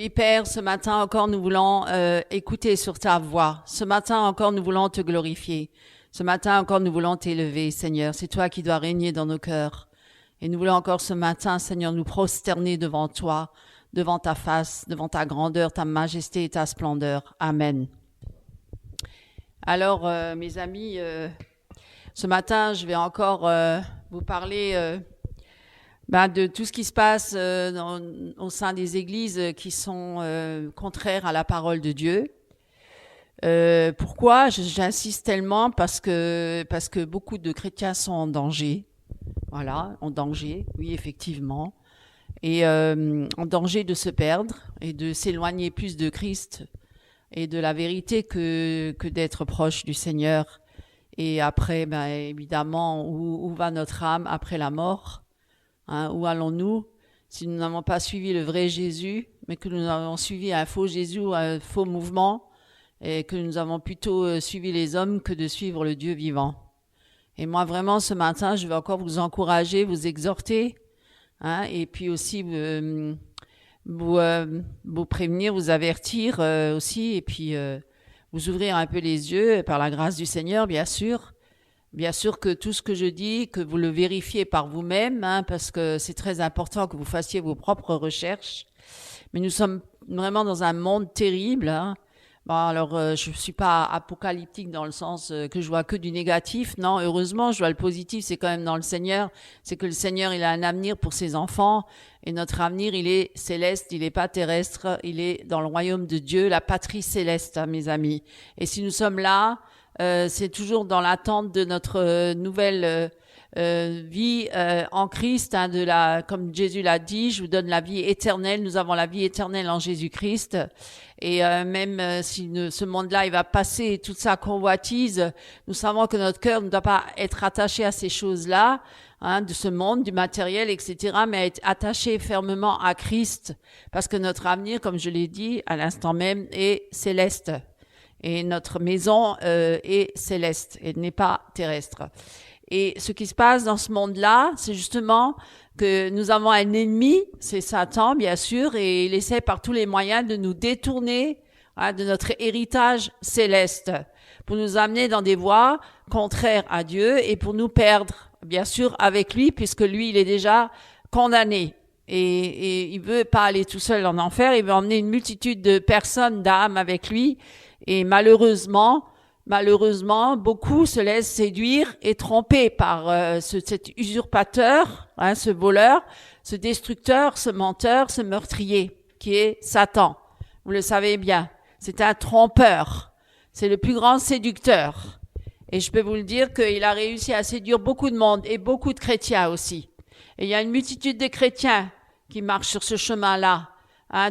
Oui, Père, ce matin encore, nous voulons écouter sur ta voix. Ce matin encore, nous voulons te glorifier. Ce matin encore, nous voulons t'élever, Seigneur. C'est toi qui dois régner dans nos cœurs. Et nous voulons encore ce matin, Seigneur, nous prosterner devant toi, devant ta face, devant ta grandeur, ta majesté et ta splendeur. Amen. Alors, mes amis, ce matin, je vais encore vous parler de tout ce qui se passe au sein des églises qui sont contraires à la parole de Dieu. Pourquoi j'insiste tellement? Parce que beaucoup de chrétiens sont en danger. Voilà, en danger, oui, effectivement. Et en danger de se perdre et de s'éloigner plus de Christ et de la vérité que d'être proche du Seigneur. Et après, évidemment, où va notre âme après la mort? Où allons-nous si nous n'avons pas suivi le vrai Jésus, mais que nous avons suivi un faux Jésus ou un faux mouvement, et que nous avons plutôt suivi les hommes que de suivre le Dieu vivant. Et moi, vraiment, ce matin, je vais encore vous encourager, vous exhorter, et puis aussi vous prévenir, vous avertir aussi, et puis vous ouvrir un peu les yeux par la grâce du Seigneur, bien sûr. Bien sûr que tout ce que je dis, que vous le vérifiez par vous-même, parce que c'est très important que vous fassiez vos propres recherches. Mais nous sommes vraiment dans un monde terrible. Bon, alors, je suis pas apocalyptique dans le sens que je vois que du négatif. Non, heureusement, je vois le positif, c'est quand même dans le Seigneur. C'est que le Seigneur, il a un avenir pour ses enfants. Et notre avenir, il est céleste, il est pas terrestre. Il est dans le royaume de Dieu, la patrie céleste, mes amis. Et si nous sommes là, c'est toujours dans l'attente de notre nouvelle vie en Christ, comme Jésus l'a dit, je vous donne la vie éternelle. Nous avons la vie éternelle en Jésus-Christ. Et même si ce monde-là, il va passer toute sa convoitise, nous savons que notre cœur ne doit pas être attaché à ces choses-là, de ce monde, du matériel, etc., mais être attaché fermement à Christ, parce que notre avenir, comme je l'ai dit à l'instant même, est céleste. Et notre maison est céleste et n'est pas terrestre. Et ce qui se passe dans ce monde-là, c'est justement que nous avons un ennemi, c'est Satan, bien sûr, et il essaie par tous les moyens de nous détourner de notre héritage céleste, pour nous amener dans des voies contraires à Dieu et pour nous perdre, bien sûr, avec lui, puisque lui, il est déjà condamné. Et il veut pas aller tout seul en enfer, il veut emmener une multitude de personnes, d'âmes avec lui. Et malheureusement, beaucoup se laissent séduire et tromper par cet usurpateur, ce voleur, ce destructeur, ce menteur, ce meurtrier, qui est Satan. Vous le savez bien, c'est un trompeur, c'est le plus grand séducteur. Et je peux vous le dire qu'il a réussi à séduire beaucoup de monde et beaucoup de chrétiens aussi. Et il y a une multitude de chrétiens qui marchent sur ce chemin-là,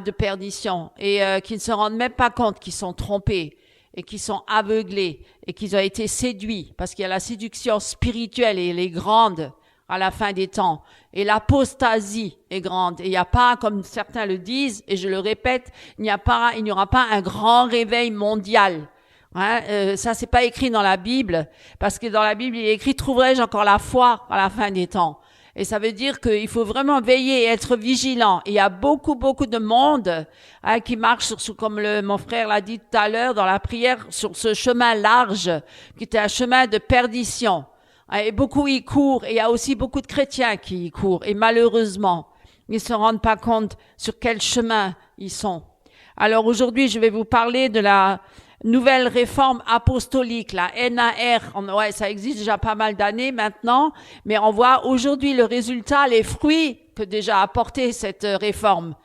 de perdition, et qui ne se rendent même pas compte qu'ils sont trompés et qu'ils sont aveuglés et qu'ils ont été séduits, parce qu'il y a la séduction spirituelle et elle est grande à la fin des temps, et l'apostasie est grande, et il n'y a pas, comme certains le disent, et je le répète, il n'y aura pas un grand réveil mondial. Ça c'est pas écrit dans la Bible, parce que dans la Bible il est écrit: trouverai-je encore la foi à la fin des temps? Et ça veut dire qu'il faut vraiment veiller et être vigilant. Et il y a beaucoup de monde qui marche comme mon frère l'a dit tout à l'heure dans la prière, sur ce chemin large, qui était un chemin de perdition. Et beaucoup y courent. Et il y a aussi beaucoup de chrétiens qui y courent. Et malheureusement, ils ne se rendent pas compte sur quel chemin ils sont. Alors aujourd'hui, je vais vous parler de la nouvelle réforme apostolique, la NAR. Ça existe déjà pas mal d'années maintenant, mais on voit aujourd'hui le résultat, les fruits que déjà a apporté cette réforme.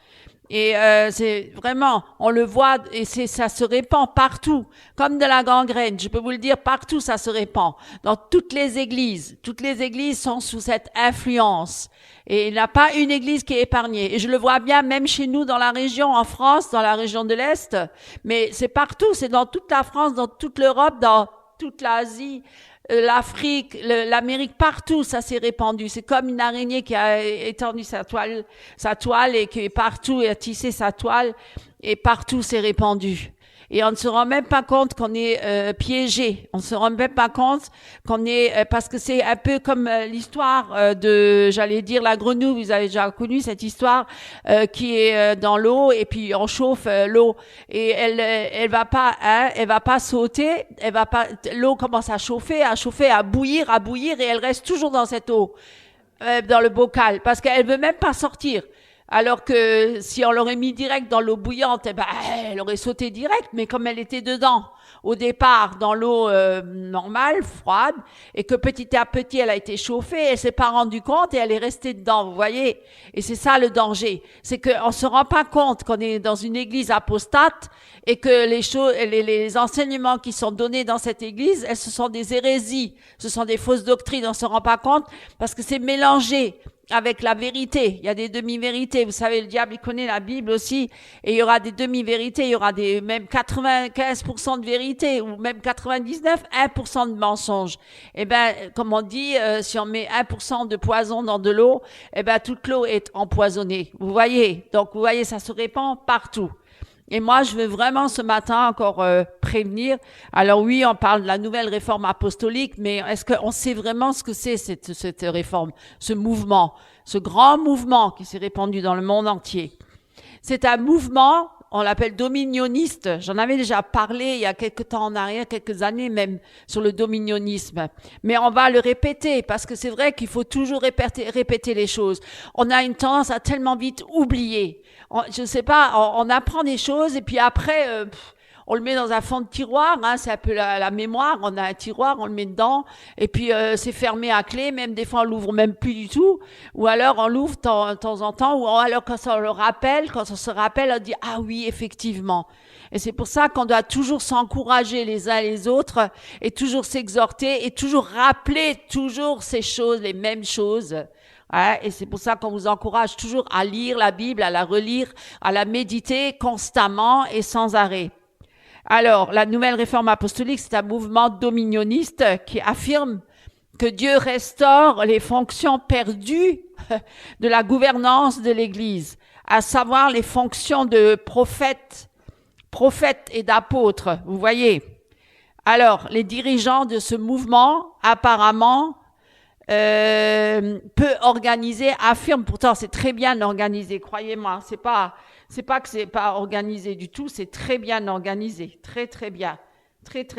Et c'est vraiment, on le voit, et ça se répand partout, comme de la gangrène. Je peux vous le dire, partout ça se répand. Dans toutes les églises sont sous cette influence. Et il n'y a pas une église qui est épargnée. Et je le vois bien, même chez nous, dans la région, en France, dans la région de l'Est. Mais c'est partout, c'est dans toute la France, dans toute l'Europe, dans toute l'Asie, l'Afrique, l'Amérique, partout, ça s'est répandu. C'est comme une araignée qui a étendu sa toile et qui est partout et a tissé sa toile et partout s'est répandu. et on ne se rend même pas compte qu'on est piégé. On se rend même pas compte qu'on est parce que c'est un peu comme l'histoire de, j'allais dire la grenouille. Vous avez déjà connu cette histoire qui est dans l'eau et puis on chauffe l'eau et elle va pas sauter. L'eau commence à chauffer, à bouillir et elle reste toujours dans cette eau, dans le bocal, parce qu'elle veut même pas sortir. Alors que si on l'aurait mis direct dans l'eau bouillante, elle aurait sauté direct, mais comme elle était dedans, au départ, dans l'eau normale, froide, et que petit à petit, elle a été chauffée, elle s'est pas rendue compte et elle est restée dedans, vous voyez. Et c'est ça le danger. C'est qu'on se rend pas compte qu'on est dans une église apostate et que les enseignements qui sont donnés dans cette église, ce sont des hérésies, ce sont des fausses doctrines, on se rend pas compte parce que c'est mélangé avec la vérité. Il y a des demi-vérités. Vous savez, le diable, il connaît la Bible aussi. Et il y aura des demi-vérités. Il y aura même 95% de vérité ou même 99, 1% de mensonges. Eh ben, comme on dit, si on met 1% de poison dans de l'eau, eh ben, toute l'eau est empoisonnée. Vous voyez? Donc, vous voyez, ça se répand partout. Et moi, je veux vraiment ce matin encore prévenir. Alors oui, on parle de la nouvelle réforme apostolique, mais est-ce qu'on sait vraiment ce que c'est cette réforme, ce mouvement, ce grand mouvement qui s'est répandu dans le monde entier? C'est un mouvement, on l'appelle dominioniste. J'en avais déjà parlé il y a quelques temps en arrière, quelques années même, sur le dominionnisme. Mais on va le répéter parce que c'est vrai qu'il faut toujours répéter les choses. On a une tendance à tellement vite oublier. Je ne sais pas, on apprend des choses et puis après, on le met dans un fond de tiroir, hein, c'est un peu la mémoire, on a un tiroir, on le met dedans et puis c'est fermé à clé, même des fois on l'ouvre même plus du tout, ou alors on l'ouvre de temps en temps, ou alors quand on se rappelle, on dit « Ah oui, effectivement ». Et c'est pour ça qu'on doit toujours s'encourager les uns les autres et toujours s'exhorter et toujours rappeler toujours ces choses, les mêmes choses. Hein, et c'est pour ça qu'on vous encourage toujours à lire la Bible, à la relire, à la méditer constamment et sans arrêt. Alors, la nouvelle réforme apostolique, c'est un mouvement dominioniste qui affirme que Dieu restaure les fonctions perdues de la gouvernance de l'Église, à savoir les fonctions de prophète et d'apôtre, vous voyez. Alors, les dirigeants de ce mouvement, apparemment, peu organisé, affirme, pourtant c'est très bien organisé, croyez-moi, c'est pas que c'est pas organisé du tout, c'est très bien organisé, très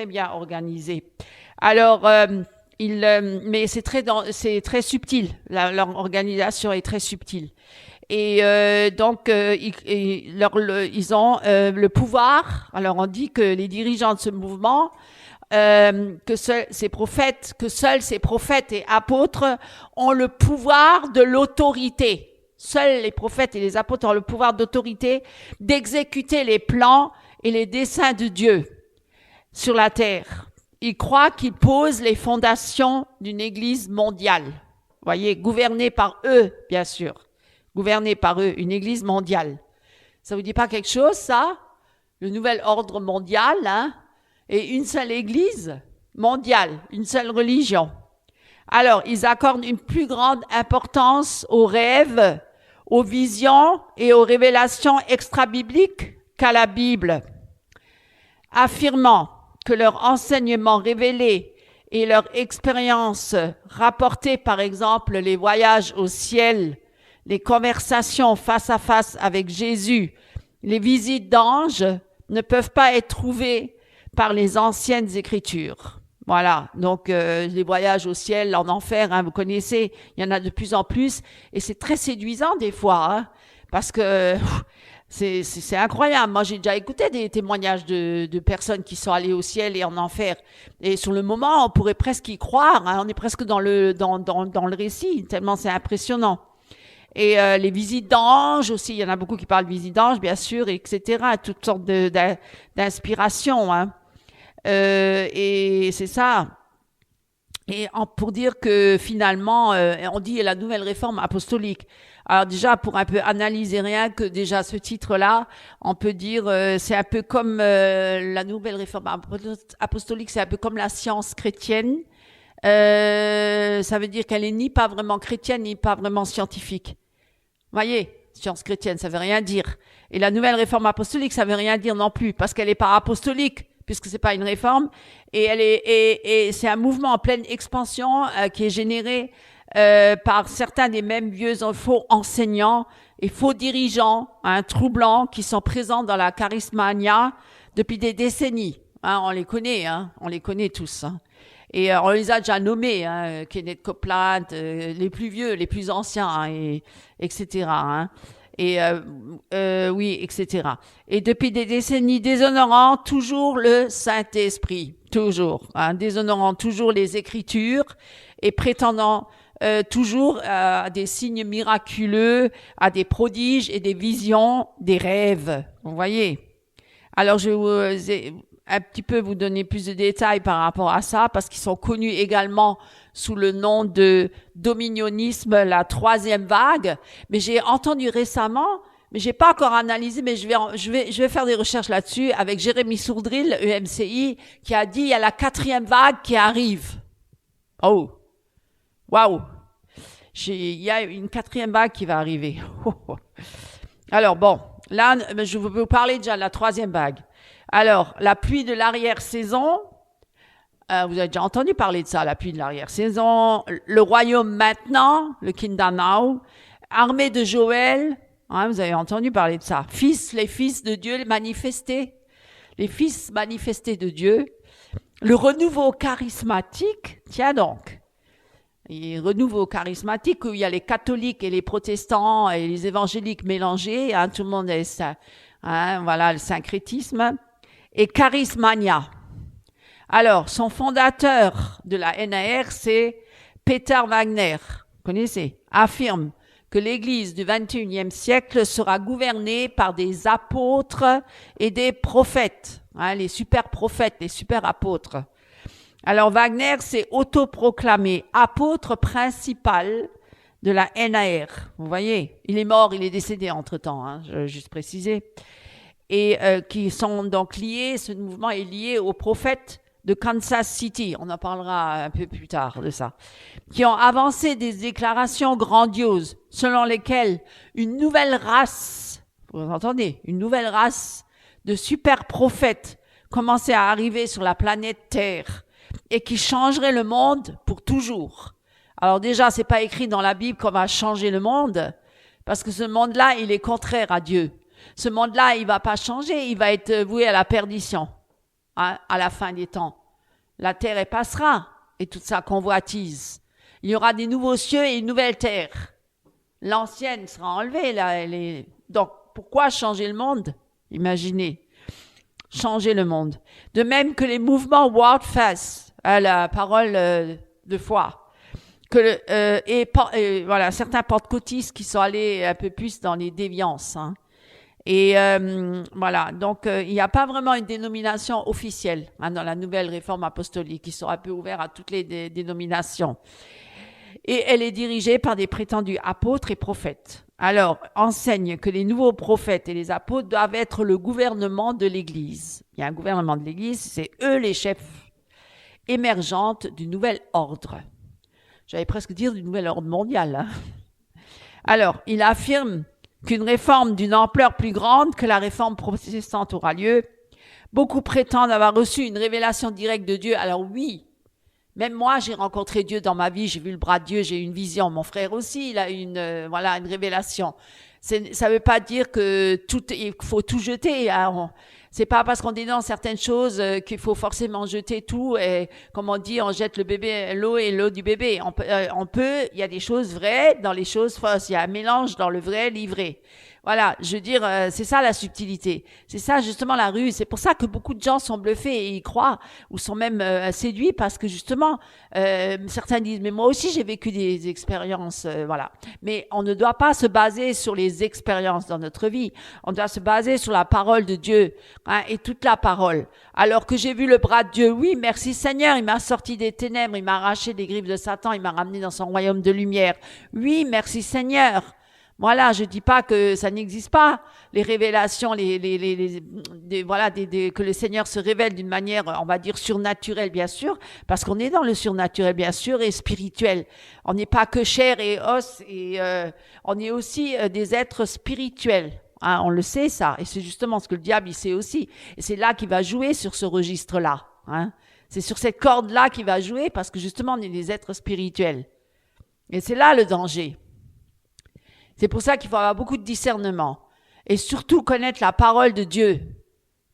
bien organisé. Alors mais c'est très subtil, leur organisation est très subtile. Et donc ils ont le pouvoir. Alors on dit que les dirigeants de ce mouvement que seuls ces prophètes et apôtres ont le pouvoir de l'autorité. Seuls les prophètes et les apôtres ont le pouvoir d'autorité d'exécuter les plans et les desseins de Dieu sur la terre. Ils croient qu'ils posent les fondations d'une église mondiale. Vous voyez, gouvernée par eux, bien sûr. Gouvernée par eux, une église mondiale. Ça vous dit pas quelque chose, ça? Le nouvel ordre mondial, hein? Et une seule église mondiale, une seule religion. Alors, ils accordent une plus grande importance aux rêves, aux visions et aux révélations extra-bibliques qu'à la Bible, affirmant que leur enseignement révélé et leur expérience rapportée, par exemple les voyages au ciel, les conversations face à face avec Jésus, les visites d'anges, ne peuvent pas être trouvées par les anciennes écritures. Voilà, donc les voyages au ciel, en enfer, hein, vous connaissez, il y en a de plus en plus, et c'est très séduisant des fois, hein, parce que c'est incroyable. Moi, j'ai déjà écouté des témoignages de personnes qui sont allées au ciel et en enfer, et sur le moment, on pourrait presque y croire, hein, on est presque dans le récit, tellement c'est impressionnant. Et les visites d'anges aussi, il y en a beaucoup qui parlent de visites d'anges, bien sûr, etc., toutes sortes d'inspirations, hein. Et c'est ça. Et pour dire que finalement, on dit la nouvelle réforme apostolique. Alors déjà, pour un peu analyser rien que déjà ce titre-là, on peut dire c'est un peu comme la nouvelle réforme apostolique, c'est un peu comme la science chrétienne. Ça veut dire qu'elle est ni pas vraiment chrétienne, ni pas vraiment scientifique. Voyez, science chrétienne, ça veut rien dire. Et la nouvelle réforme apostolique, ça veut rien dire non plus, parce qu'elle n'est pas apostolique, puisque c'est pas une réforme, et c'est un mouvement en pleine expansion qui est généré par certains des mêmes vieux faux enseignants et faux dirigeants, troublants, qui sont présents dans la charismania depuis des décennies. On les connaît tous. Et on les a déjà nommés, Kenneth Copeland, les plus vieux, les plus anciens, etc. Oui, etc. Et depuis des décennies, déshonorant toujours le Saint-Esprit, toujours, déshonorant toujours les Écritures et prétendant toujours à des signes miraculeux, à des prodiges et des visions, des rêves. Vous voyez? Alors, je vais un petit peu vous donner plus de détails par rapport à ça, parce qu'ils sont connus également sous le nom de dominionisme, la troisième vague. Mais j'ai entendu récemment, mais j'ai pas encore analysé, mais je vais faire des recherches là-dessus avec Jérémy Sourdril, EMCI, qui a dit il y a la 4e vague qui arrive. Oh, waouh! Il y a une 4e vague qui va arriver. Alors bon, là, je vais vous parler déjà de la 3e vague. Alors, la pluie de l'arrière-saison, vous avez déjà entendu parler de ça, la pluie de l'arrière-saison, le royaume maintenant, le Kingdom Now, armée de Joël, vous avez entendu parler de ça, les fils de Dieu manifestés, les fils manifestés de Dieu, le renouveau charismatique, tiens donc, et renouveau charismatique où il y a les catholiques et les protestants et les évangéliques mélangés, tout le monde est ça, voilà le syncrétisme, et charismania. Alors, son fondateur de la NAR, c'est Peter Wagner, vous connaissez, affirme que l'Église du XXIe siècle sera gouvernée par des apôtres et des prophètes, les super prophètes, les super apôtres. Alors, Wagner s'est autoproclamé apôtre principal de la NAR. Vous voyez, il est mort, il est décédé entre-temps, je veux juste préciser. Et qui sont donc liés, ce mouvement est lié aux prophètes de Kansas City, on en parlera un peu plus tard de ça, qui ont avancé des déclarations grandioses selon lesquelles une nouvelle race, vous entendez, une nouvelle race de super prophètes commençait à arriver sur la planète Terre et qui changerait le monde pour toujours. Alors déjà, c'est pas écrit dans la Bible qu'on va changer le monde, parce que ce monde-là, il est contraire à Dieu. Ce monde-là, il va pas changer, il va être voué à la perdition, à la fin des temps. La terre, elle passera, et toute sa convoitise. Il y aura des nouveaux cieux et une nouvelle terre. L'ancienne sera enlevée, là. Donc, pourquoi changer le monde? Imaginez. Changer le monde. De même que les mouvements World Fast, la parole de foi. Voilà, certains pentecôtistes qui sont allés un peu plus dans les déviances, Et voilà, donc il n'y a pas vraiment une dénomination officielle dans la nouvelle réforme apostolique. Ils sont un peu ouverts à toutes les dénominations. Et elle est dirigée par des prétendus apôtres et prophètes. Alors, enseigne que les nouveaux prophètes et les apôtres doivent être le gouvernement de l'Église. Il y a un gouvernement de l'Église, c'est eux les chefs émergentes du nouvel ordre. J'allais presque dire du nouvel ordre mondial. Alors, il affirme qu'une réforme d'une ampleur plus grande que la réforme protestante aura lieu. Beaucoup prétendent avoir reçu une révélation directe de Dieu. Alors oui, même moi, j'ai rencontré Dieu dans ma vie, j'ai vu le bras de Dieu, j'ai eu une vision. Mon frère aussi, il a eu une révélation. Ça ne veut pas dire que il faut tout jeter. C'est pas parce qu'on dénonce certaines choses qu'il faut forcément jeter tout. Et comme on dit, on jette le bébé, l'eau et l'eau du bébé. Il y a des choses vraies dans les choses fausses. Il y a un mélange dans le vrai, livré. Voilà, je veux dire, c'est ça la subtilité. C'est ça justement la ruse. C'est pour ça que beaucoup de gens sont bluffés et y croient, ou sont même séduits, parce que justement, certains disent, mais moi aussi j'ai vécu des expériences, voilà. Mais on ne doit pas se baser sur les expériences dans notre vie. On doit se baser sur la parole de Dieu, et toute la parole. Alors que j'ai vu le bras de Dieu, oui, merci Seigneur, il m'a sorti des ténèbres, il m'a arraché des griffes de Satan, il m'a ramené dans son royaume de lumière. Oui, merci Seigneur. Voilà, je dis pas que ça n'existe pas, les révélations, que le Seigneur se révèle d'une manière, on va dire, surnaturelle, bien sûr, parce qu'on est dans le surnaturel, bien sûr, et spirituel. On n'est pas que chair et os, et on est aussi des êtres spirituels. Hein, on le sait, ça, et c'est justement ce que le diable, il sait aussi. Et c'est là qu'il va jouer sur ce registre-là. Hein. C'est sur cette corde-là qu'il va jouer, parce que justement, on est des êtres spirituels. Et c'est là le danger. C'est pour ça qu'il faut avoir beaucoup de discernement et surtout connaître la parole de Dieu.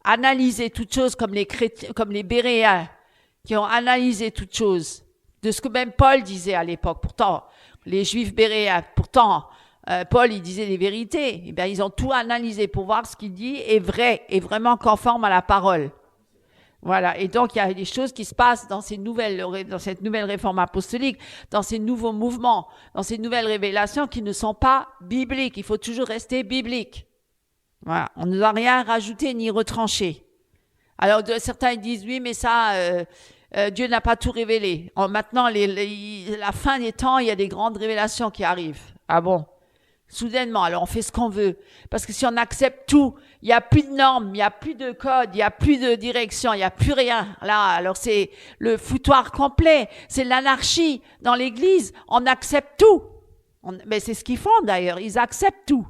Analyser toutes choses comme les chrétiens, comme les Béréens qui ont analysé toutes choses. De ce que même Paul disait à l'époque. Pourtant, les Juifs Béréens, Paul, il disait les vérités. Eh bien, ils ont tout analysé pour voir ce qu'il dit est vrai et vraiment conforme à la parole. Voilà, et donc il y a des choses qui se passent dans cette nouvelle réforme apostolique, dans ces nouveaux mouvements, dans ces nouvelles révélations qui ne sont pas bibliques. Il faut toujours rester biblique. Voilà, on ne doit rien rajouter ni retrancher. Alors certains disent oui, mais ça, Dieu n'a pas tout révélé. Maintenant, la fin des temps, il y a des grandes révélations qui arrivent. Ah bon? Soudainement, alors on fait ce qu'on veut. Parce que si on accepte tout, il n'y a plus de normes, il n'y a plus de code, il n'y a plus de direction, il n'y a plus rien. Là, alors c'est le foutoir complet, c'est l'anarchie dans l'église. On accepte tout. Mais c'est ce qu'ils font d'ailleurs, ils acceptent tout.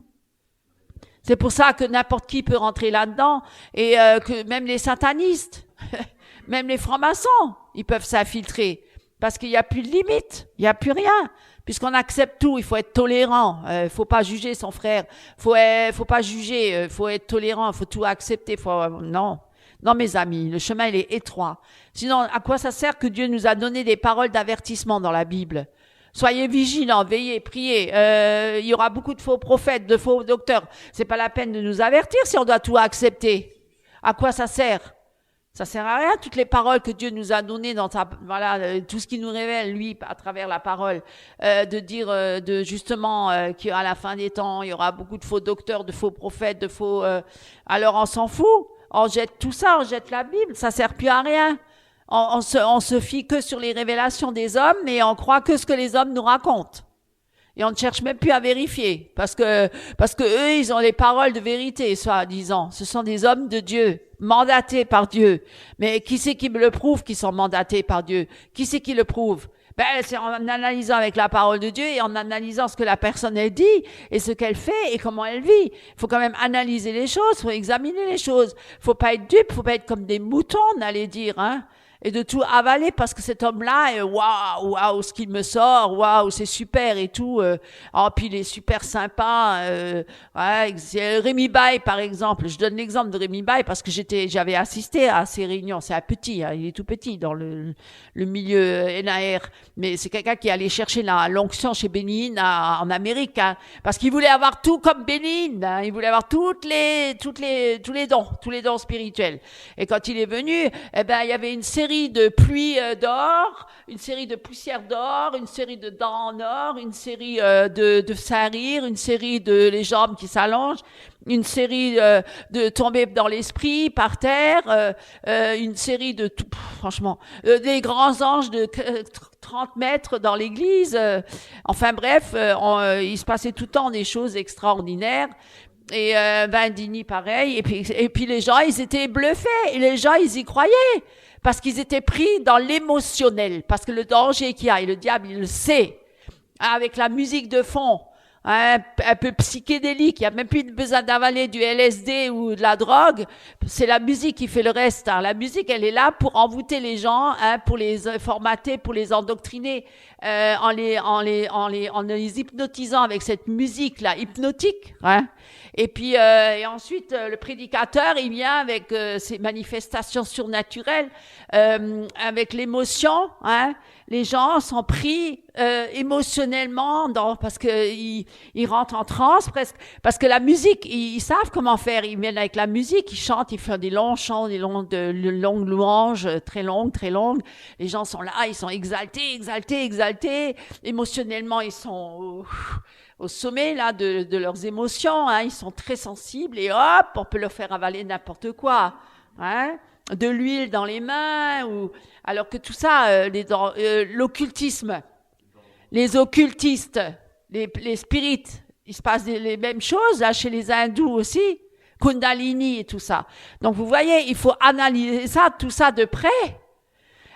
C'est pour ça que n'importe qui peut rentrer là-dedans et que même les satanistes, même les francs-maçons, ils peuvent s'infiltrer. Parce qu'il n'y a plus de limite, il n'y a plus rien. Puisqu'on accepte tout, il faut être tolérant. Faut pas juger son frère. Faut pas juger. Faut être tolérant. Faut tout accepter. Non, mes amis, le chemin il est étroit. Sinon, à quoi ça sert que Dieu nous a donné des paroles d'avertissement dans la Bible? Soyez vigilants, veillez, priez. Il y aura beaucoup de faux prophètes, de faux docteurs. C'est pas la peine de nous avertir si on doit tout accepter. À quoi ça sert? Ça sert à rien, toutes les paroles que Dieu nous a données dans tout ce qu'il nous révèle, lui, à travers la parole, de dire, qu'à la fin des temps, il y aura beaucoup de faux docteurs, de faux prophètes, alors on s'en fout. On jette tout ça, on jette la Bible, ça sert plus à rien. On se fie que sur les révélations des hommes et on croit que ce que les hommes nous racontent. Et on ne cherche même plus à vérifier, parce que eux, ils ont les paroles de vérité, soi-disant. Ce sont des hommes de Dieu, mandatés par Dieu. Mais qui c'est qui me le prouve qu'ils sont mandatés par Dieu? Qui c'est qui le prouve? C'est en analysant avec la parole de Dieu et en analysant ce que la personne elle dit et ce qu'elle fait et comment elle vit. Il faut quand même analyser les choses, faut examiner les choses. Faut pas être dupe, faut pas être comme des moutons, on allait dire, hein. Et de tout avaler parce que cet homme-là, waouh, ce qu'il me sort, waouh, c'est super et tout. Puis il est super sympa. Rémi Baye, par exemple. Je donne l'exemple de Rémi Baye parce que j'avais assisté à ces réunions. C'est un petit, hein, il est tout petit dans le milieu NAR, mais c'est quelqu'un qui allait chercher l'onction chez Bénin en Amérique, hein, parce qu'il voulait avoir tout comme Bénin. Hein, il voulait avoir tous les dons spirituels. Et quand il est venu, il y avait une série de pluies d'or, une série de poussières d'or, une série de dents en or, une série de saint-rire, une série de les jambes qui s'allongent, une série de tomber dans l'esprit par terre, une série de tout, franchement, des grands anges de 30 mètres dans l'église. Enfin bref, il se passait tout le temps des choses extraordinaires. Et Bandini pareil. Et puis les gens, ils étaient bluffés. Et les gens, ils y croyaient. Parce qu'ils étaient pris dans l'émotionnel. Parce que le danger qu'il y a, et le diable, il le sait, avec la musique de fond, un peu psychédélique, il n'y a même plus besoin d'avaler du LSD ou de la drogue, c'est la musique qui fait le reste. Hein. La musique, elle est là pour envoûter les gens, hein, pour les formater, pour les endoctriner, en les hypnotisant avec cette musique-là, hypnotique. Hein. Et puis et ensuite le prédicateur il vient avec ses manifestations surnaturelles, avec l'émotion, hein. Les gens sont pris émotionnellement parce que ils rentrent en transe presque, parce que la musique ils savent comment faire, ils viennent avec la musique, ils chantent, ils font des longs chants, des longues louanges très longues. Les gens sont là, ils sont exaltés, émotionnellement ils sont au sommet là de leurs émotions, hein, ils sont très sensibles et hop, on peut leur faire avaler n'importe quoi, hein, de l'huile dans les mains alors que tout ça, l'occultisme, les occultistes, les spirites, il se passe les mêmes choses là chez les hindous aussi, Kundalini et tout ça. Donc vous voyez, il faut analyser ça, tout ça de près.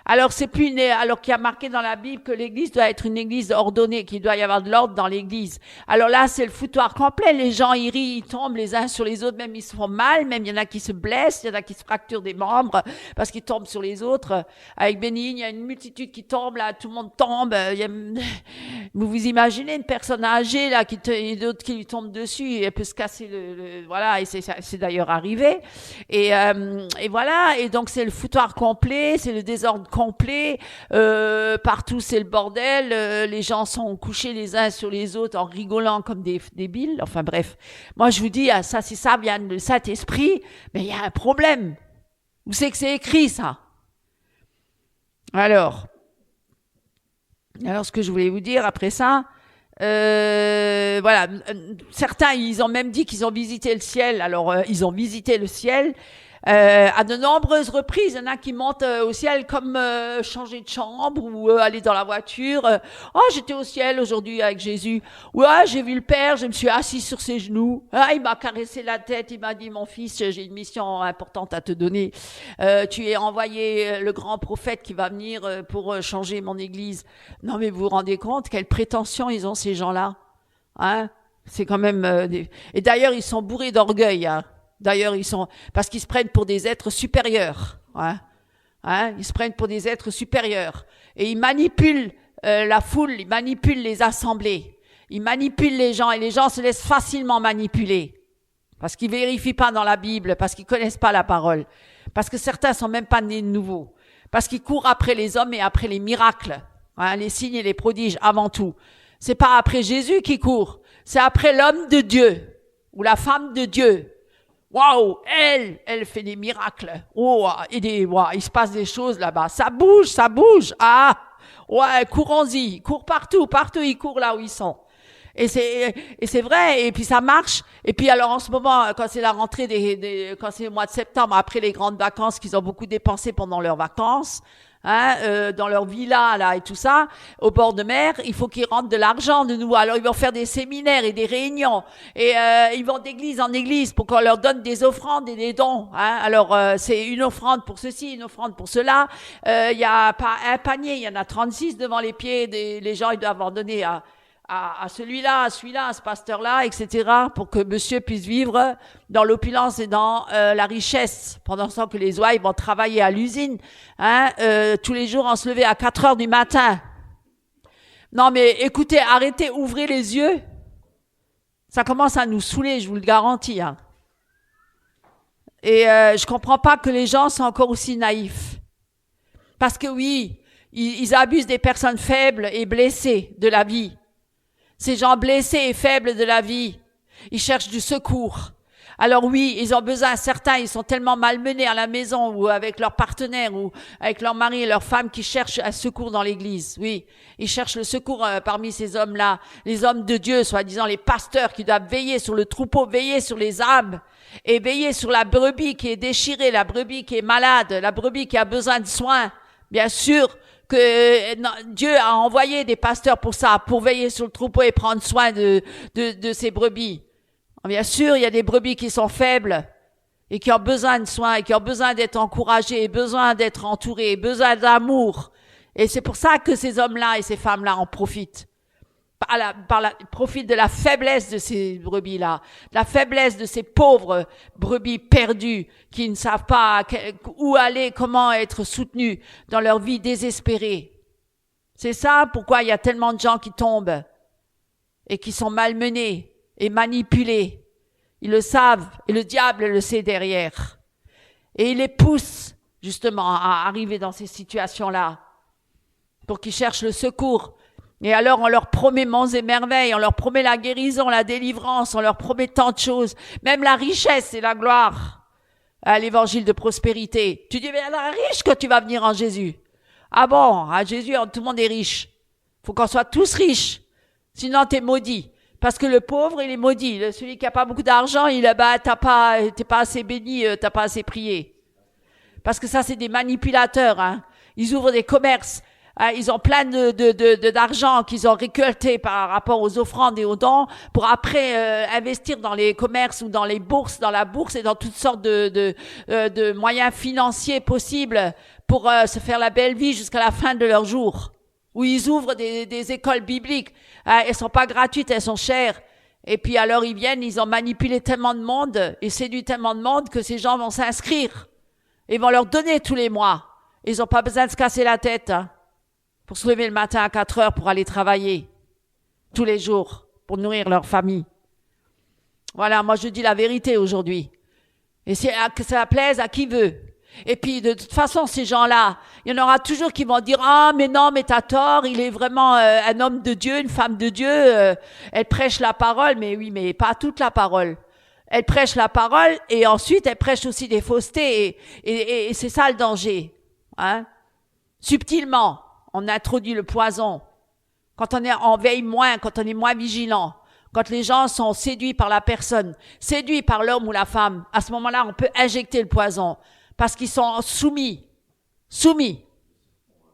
Alors c'est plus alors qu'il y a marqué dans la Bible que l'Église doit être une Église ordonnée, qu'il doit y avoir de l'ordre dans l'Église. Alors là, c'est le foutoir complet. Les gens ils rient, ils tombent les uns sur les autres, même ils se font mal, même il y en a qui se blessent, il y en a qui se fracturent des membres parce qu'ils tombent sur les autres. Avec Bénigne, il y a une multitude qui tombe là, tout le monde tombe. Vous imaginez une personne âgée là, d'autres qui lui tombent dessus, elle peut se casser voilà, et c'est d'ailleurs arrivé. Et voilà, et donc c'est le foutoir complet, c'est le désordre complet, partout c'est le bordel, les gens sont couchés les uns sur les autres en rigolant comme des débiles, enfin bref. Moi je vous dis, ça si ça vient de Saint-Esprit, mais il y a un problème. Vous savez que c'est écrit ça. Alors ce que je voulais vous dire après ça, voilà, certains ils ont même dit qu'ils ont visité le ciel, alors ils ont visité le ciel, à de nombreuses reprises. Il y en a qui montent au ciel comme changer de chambre ou aller dans la voiture. Oh, j'étais au ciel aujourd'hui avec Jésus. Ouais, j'ai vu le Père, je me suis assis sur ses genoux. Ah, il m'a caressé la tête, il m'a dit, mon fils, j'ai une mission importante à te donner. Tu es envoyé le grand prophète qui va venir pour changer mon église. Non, mais vous vous rendez compte quelle prétention ils ont ces gens-là, hein? C'est quand même Et d'ailleurs, ils sont bourrés d'orgueil, hein. D'ailleurs, parce qu'ils se prennent pour des êtres supérieurs, hein, ils se prennent pour des êtres supérieurs, et ils manipulent la foule, ils manipulent les assemblées, ils manipulent les gens, et les gens se laissent facilement manipuler, parce qu'ils vérifient pas dans la Bible, parce qu'ils connaissent pas la parole, parce que certains sont même pas nés de nouveau, parce qu'ils courent après les hommes et après les miracles, hein, les signes et les prodiges avant tout. C'est pas après Jésus qui court, c'est après l'homme de Dieu ou la femme de Dieu. Waouh, elle fait des miracles. Oh, il se passe des choses là-bas. Ça bouge. Ah, ouais, courons-y. Cours partout, ils courent là où ils sont. Et c'est vrai, et puis ça marche. Et puis alors en ce moment, quand c'est la rentrée quand c'est le mois de septembre, après les grandes vacances qu'ils ont beaucoup dépensé pendant leurs vacances, hein, dans leur villa là et tout ça, au bord de mer, il faut qu'ils rentrent de l'argent de nous. Alors ils vont faire des séminaires et des réunions, et ils vont d'église en église pour qu'on leur donne des offrandes et des dons, hein. Alors c'est une offrande pour ceci, une offrande pour cela. Il y a pas un panier, il y en a 36 devant les pieds les gens. Ils doivent en donner à celui-là, à ce pasteur-là, etc., pour que monsieur puisse vivre dans l'opulence et dans la richesse, pendant ce temps que les ouailles vont travailler à l'usine, hein, tous les jours, on se levait à 4 heures du matin. Non mais écoutez, arrêtez, ouvrez les yeux. Ça commence à nous saouler, je vous le garantis, hein. Et je comprends pas que les gens sont encore aussi naïfs. Parce que oui, ils abusent des personnes faibles et blessées de la vie. Ces gens blessés et faibles de la vie, ils cherchent du secours. Alors oui, ils ont besoin, certains, ils sont tellement malmenés à la maison ou avec leur partenaire ou avec leur mari et leur femme qui cherchent un secours dans l'église. Oui, ils cherchent le secours parmi ces hommes-là, les hommes de Dieu, soi-disant les pasteurs qui doivent veiller sur le troupeau, veiller sur les âmes et veiller sur la brebis qui est déchirée, la brebis qui est malade, la brebis qui a besoin de soins. Bien sûr que Dieu a envoyé des pasteurs pour ça, pour veiller sur le troupeau et prendre soin de ces brebis. Bien sûr, il y a des brebis qui sont faibles et qui ont besoin de soins et qui ont besoin d'être encouragés, besoin d'être entourés, besoin d'amour. Et c'est pour ça que ces hommes-là et ces femmes-là en profitent. Profitent de la faiblesse de ces brebis-là, de la faiblesse de ces pauvres brebis perdues qui ne savent pas où aller, comment être soutenus dans leur vie désespérée. C'est ça pourquoi il y a tellement de gens qui tombent et qui sont malmenés et manipulés. Ils le savent et le diable le sait derrière. Et il les pousse justement à arriver dans ces situations-là pour qu'ils cherchent le secours. Et alors on leur promet monts et merveilles, on leur promet la guérison, la délivrance, on leur promet tant de choses, même la richesse et la gloire à l'évangile de prospérité. Tu deviendras riche quand tu vas venir en Jésus. Ah bon, à Jésus, tout le monde est riche. Faut qu'on soit tous riches, sinon t'es maudit. Parce que le pauvre, il est maudit. Celui qui a pas beaucoup d'argent, t'es pas assez béni, t'as pas assez prié. Parce que ça, c'est des manipulateurs, hein. Ils ouvrent des commerces Ils ont plein d'argent qu'ils ont récolté par rapport aux offrandes et aux dons pour après investir dans les commerces ou dans les bourses, dans la bourse et dans toutes sortes de moyens financiers possibles pour se faire la belle vie jusqu'à la fin de leur jour. Où ils ouvrent des écoles bibliques. Elles sont pas gratuites, elles sont chères. Et puis alors ils viennent, ils ont manipulé tellement de monde et séduit tellement de monde que ces gens vont s'inscrire. Ils vont leur donner tous les mois. Ils n'ont pas besoin de se casser la tête pour se lever le matin à 4 heures pour aller travailler tous les jours pour nourrir leur famille. Voilà, moi je dis la vérité aujourd'hui. Et que ça plaise à qui veut. Et puis de toute façon ces gens-là, il y en aura toujours qui vont dire ah mais non mais t'as tort, il est vraiment un homme de Dieu, une femme de Dieu, elle prêche la parole, mais oui mais pas toute la parole. Elle prêche la parole et ensuite elle prêche aussi des faussetés et c'est ça le danger. Hein? Subtilement, on introduit le poison. Quand on veille moins, quand on est moins vigilant, quand les gens sont séduits par la personne, séduits par l'homme ou la femme, à ce moment-là, on peut injecter le poison parce qu'ils sont soumis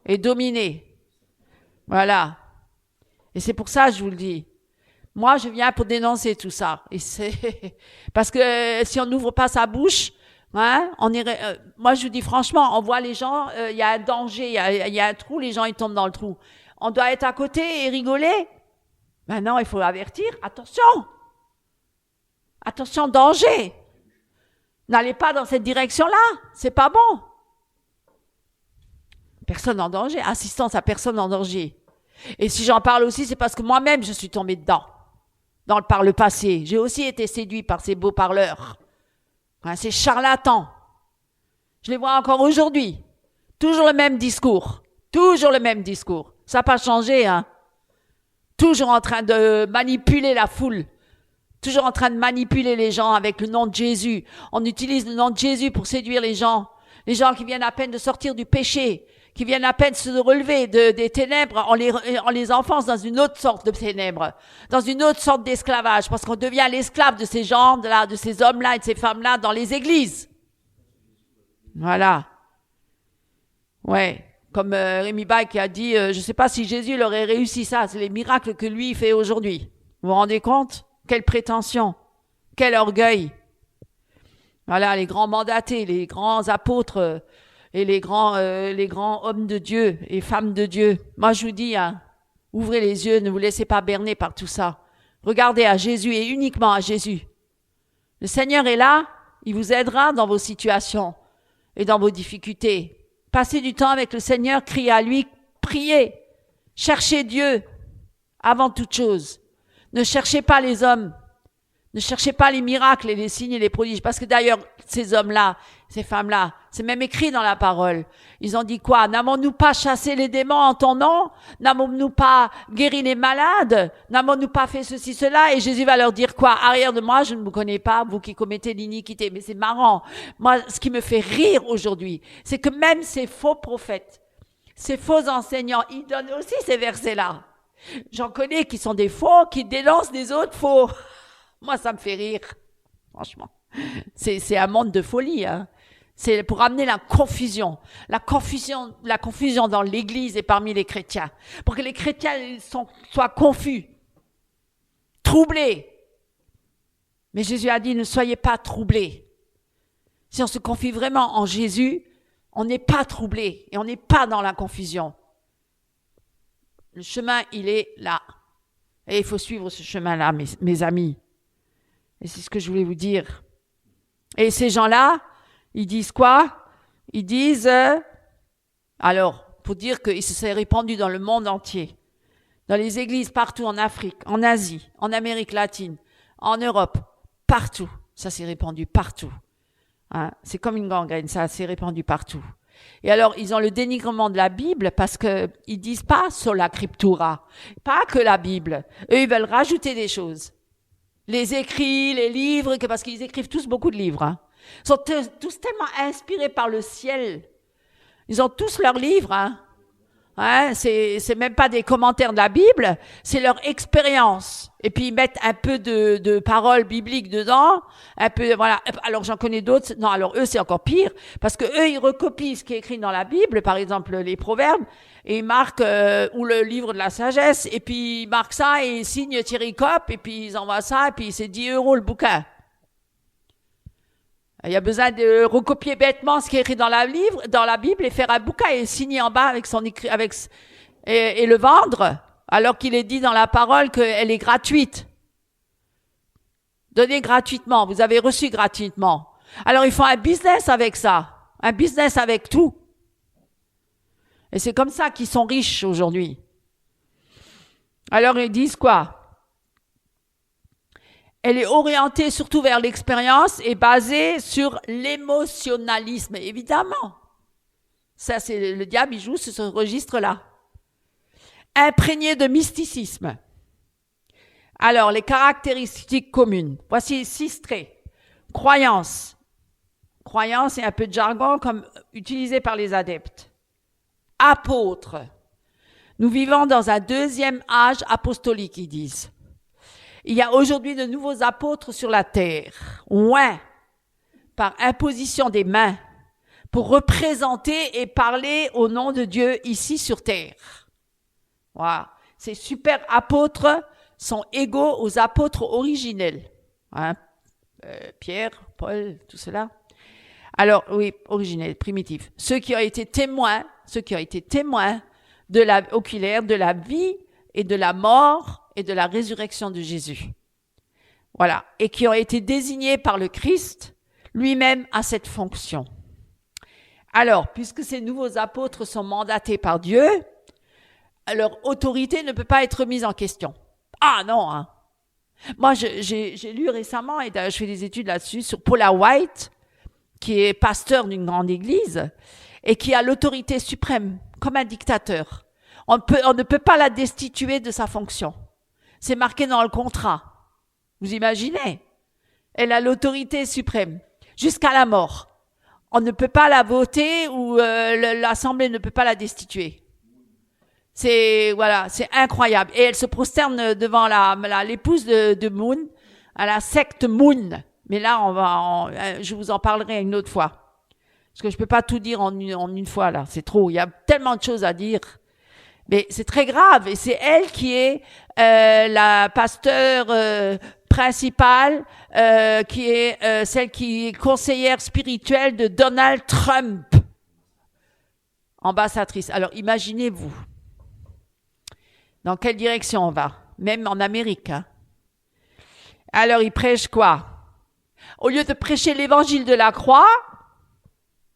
et dominés. Voilà. Et c'est pour ça que je vous le dis. Moi, je viens pour dénoncer tout ça. Et c'est parce que si on n'ouvre pas sa bouche, hein, moi, je vous dis franchement, on voit les gens, il y a un danger, il y a un trou, les gens ils tombent dans le trou. On doit être à côté et rigoler. Maintenant, il faut avertir. Attention, danger. N'allez pas dans cette direction-là. C'est pas bon. Personne en danger. Assistance à personne en danger. Et si j'en parle aussi, c'est parce que moi-même, je suis tombée dedans. Par le passé. J'ai aussi été séduit par ces beaux parleurs. Hein, ces charlatans. Je les vois encore aujourd'hui. Toujours le même discours. Ça n'a pas changé, hein. Toujours en train de manipuler la foule. Toujours en train de manipuler les gens avec le nom de Jésus. On utilise le nom de Jésus pour séduire les gens. Les gens qui viennent à peine de sortir du péché, qui viennent à peine de se relever des ténèbres, on les enfonce dans une autre sorte de ténèbres, dans une autre sorte d'esclavage, parce qu'on devient l'esclave de ces gens-là, de ces hommes-là et de ces femmes-là dans les églises. Voilà. Ouais. Comme Rémi Baille qui a dit, je ne sais pas si Jésus leur aurait réussi ça, c'est les miracles que lui fait aujourd'hui. Vous vous rendez compte? Quelle prétention, quel orgueil. Voilà, les grands mandatés, les grands apôtres et les grands hommes de Dieu et femmes de Dieu. Moi, je vous dis, hein, ouvrez les yeux, ne vous laissez pas berner par tout ça. Regardez à Jésus et uniquement à Jésus. Le Seigneur est là, il vous aidera dans vos situations et dans vos difficultés. Passez du temps avec le Seigneur, criez à lui, priez. Cherchez Dieu avant toute chose. Ne cherchez pas les hommes. Ne cherchez pas les miracles et les signes et les prodiges. Parce que d'ailleurs, ces hommes-là, ces femmes-là, c'est même écrit dans la parole. Ils ont dit quoi? N'avons-nous pas chassé les démons en ton nom? N'avons-nous pas guéri les malades? N'avons-nous pas fait ceci, cela? Et Jésus va leur dire quoi? Arrière de moi, je ne vous connais pas, vous qui commettez l'iniquité. Mais c'est marrant. Moi, ce qui me fait rire aujourd'hui, c'est que même ces faux prophètes, ces faux enseignants, ils donnent aussi ces versets-là. J'en connais qui sont des faux, qui dénoncent des autres faux. Moi, ça me fait rire. Franchement. C'est un monde de folie, hein. C'est pour amener la confusion dans l'église et parmi les chrétiens. Pour que les chrétiens soient confus, troublés. Mais Jésus a dit, ne soyez pas troublés. Si on se confie vraiment en Jésus, on n'est pas troublé et on n'est pas dans la confusion. Le chemin, il est là. Et il faut suivre ce chemin-là, mes amis. Et c'est ce que je voulais vous dire. Et ces gens-là, ils disent quoi? Ils disent, alors, pour dire qu'il s'est répandu dans le monde entier, dans les églises partout en Afrique, en Asie, en Amérique latine, en Europe, partout. Ça s'est répandu partout. Hein? C'est comme une gangrène, ça s'est répandu partout. Et alors, ils ont le dénigrement de la Bible parce que ils disent pas sola scriptura, pas que la Bible. Eux, ils veulent rajouter des choses. Les écrits, les livres, parce qu'ils écrivent tous beaucoup de livres. Hein. Ils sont tous tellement inspirés par le ciel. Ils ont tous leurs livres. Hein. Hein, c'est même pas des commentaires de la Bible, c'est leur expérience. Et puis ils mettent un peu de paroles bibliques dedans, un peu, voilà. Alors j'en connais d'autres. Non, alors eux c'est encore pire, parce que eux ils recopient ce qui est écrit dans la Bible, par exemple les Proverbes, et ils marquent ou le livre de la sagesse, et puis ils marquent ça et ils signent Thierry Copp, et puis ils envoient ça, et puis c'est 10 € le bouquin. Il y a besoin de recopier bêtement ce qui est écrit dans la Bible et faire un bouquin et signer en bas avec son écrit, et le vendre, alors qu'il est dit dans la parole qu'elle est gratuite. Donnée gratuitement, vous avez reçu gratuitement. Alors ils font un business avec ça, un business avec tout. Et c'est comme ça qu'ils sont riches aujourd'hui. Alors ils disent quoi ? Elle est orientée surtout vers l'expérience et basée sur l'émotionnalisme, évidemment. Ça, c'est le diable, il joue sur ce registre-là. Imprégnée de mysticisme. Alors, les caractéristiques communes. Voici 6 traits. Croyance. Croyance est un peu de jargon comme utilisé par les adeptes. Apôtre. Nous vivons dans un 2e âge apostolique, ils disent. Il y a aujourd'hui de nouveaux apôtres sur la terre, oint par imposition des mains, pour représenter et parler au nom de Dieu ici sur terre. Voilà. Ces super apôtres sont égaux aux apôtres originels. Hein? Pierre, Paul, tout cela. Alors, oui, originels, primitifs. Ceux qui ont été témoins oculaires de la vie et de la mort et de la résurrection de Jésus. Voilà. Et qui ont été désignés par le Christ lui-même à cette fonction. Alors, puisque ces nouveaux apôtres sont mandatés par Dieu, leur autorité ne peut pas être mise en question. Ah non, hein. Moi, j'ai lu récemment, et je fais des études là-dessus, sur Paula White, qui est pasteur d'une grande église, et qui a l'autorité suprême, comme un dictateur. On ne peut pas la destituer de sa fonction. C'est marqué dans le contrat. Vous imaginez ? Elle a l'autorité suprême, jusqu'à la mort. On ne peut pas la voter ou l'Assemblée ne peut pas la destituer. C'est incroyable. Et elle se prosterne devant l'épouse de Moon, à la secte Moon. Mais là, je vous en parlerai une autre fois. Parce que je ne peux pas tout dire en une fois, là. C'est trop. Il y a tellement de choses à dire. Mais c'est très grave. Et c'est elle qui est la pasteur principale, qui est celle qui est conseillère spirituelle de Donald Trump. Ambassadrice. Alors, imaginez-vous. Dans quelle direction on va? Même en Amérique. Hein? Alors, ils prêchent quoi? Au lieu de prêcher l'évangile de la croix,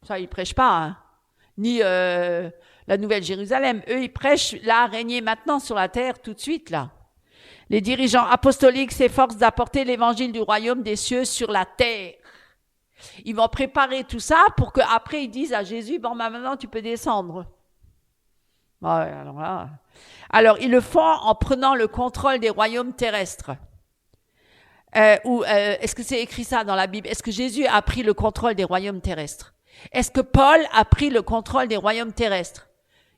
ça, ils ne prêchent pas, hein? Ni la Nouvelle Jérusalem. Eux, ils prêchent là, régner maintenant sur la terre, tout de suite, là. Les dirigeants apostoliques s'efforcent d'apporter l'évangile du royaume des cieux sur la terre. Ils vont préparer tout ça pour qu'après, ils disent à Jésus, bon, maintenant, tu peux descendre. Ouais, alors, ils le font en prenant le contrôle des royaumes terrestres. Est-ce que c'est écrit ça dans la Bible? Est-ce que Jésus a pris le contrôle des royaumes terrestres? Est-ce que Paul a pris le contrôle des royaumes terrestres?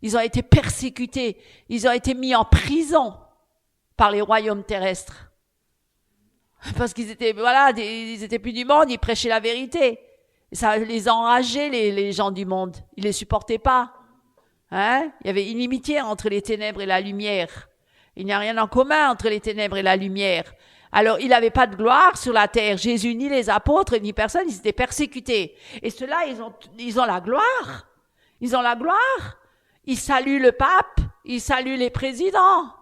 Ils ont été persécutés. Ils ont été mis en prison par les royaumes terrestres. Parce qu'ils étaient, ils étaient plus du monde, ils prêchaient la vérité. Et ça les enrageait, les gens du monde. Ils ne les supportaient pas. Hein? Il y avait inimitié entre les ténèbres et la lumière. Il n'y a rien en commun entre les ténèbres et la lumière. Alors, il n'avait pas de gloire sur la terre. Jésus, ni les apôtres, ni personne, ils étaient persécutés. Et ceux-là, ils ont la gloire. Ils ont la gloire. Ils saluent le pape. Ils saluent les présidents.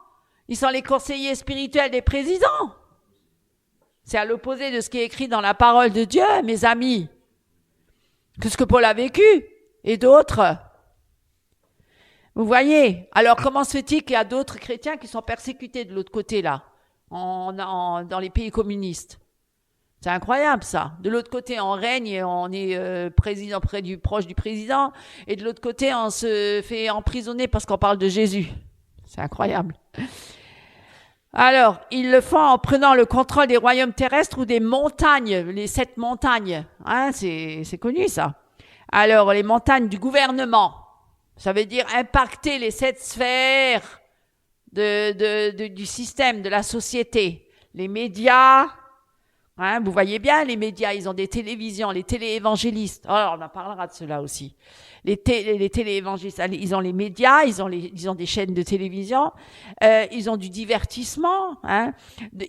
Ils sont les conseillers spirituels des présidents. C'est à l'opposé de ce qui est écrit dans la parole de Dieu, mes amis. Que ce que Paul a vécu et d'autres. Vous voyez? Alors, comment se fait-il qu'il y a d'autres chrétiens qui sont persécutés de l'autre côté, là, dans les pays communistes? C'est incroyable, ça. De l'autre côté, on règne et on est proche du président. Et de l'autre côté, on se fait emprisonner parce qu'on parle de Jésus. C'est incroyable. Alors, ils le font en prenant le contrôle des royaumes terrestres ou des montagnes, les 7 montagnes. Hein, c'est connu, ça. Alors, les montagnes du gouvernement. Ça veut dire impacter les 7 sphères du système, de la société. Les médias, hein, vous voyez bien, les médias, ils ont des télévisions, les téléévangélistes. Alors, on en parlera de cela aussi. Les téléévangélistes, ils ont les médias, ils ont des chaînes de télévision, ils ont du divertissement, hein.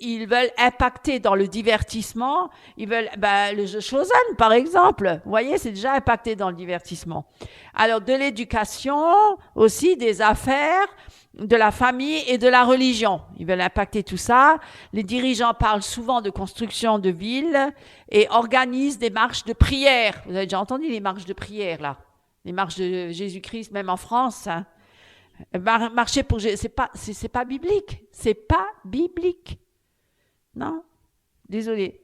Ils veulent impacter dans le divertissement. Ils veulent, le jeu Chosen, par exemple. Vous voyez, c'est déjà impacté dans le divertissement. Alors, de l'éducation, aussi des affaires, de la famille et de la religion. Ils veulent impacter tout ça. Les dirigeants parlent souvent de construction de villes et organisent des marches de prière. Vous avez déjà entendu les marches de prière, là? Les marches de Jésus-Christ, même en France. Hein. Marcher pour Jésus, c'est pas biblique. C'est pas biblique. Non? Désolé.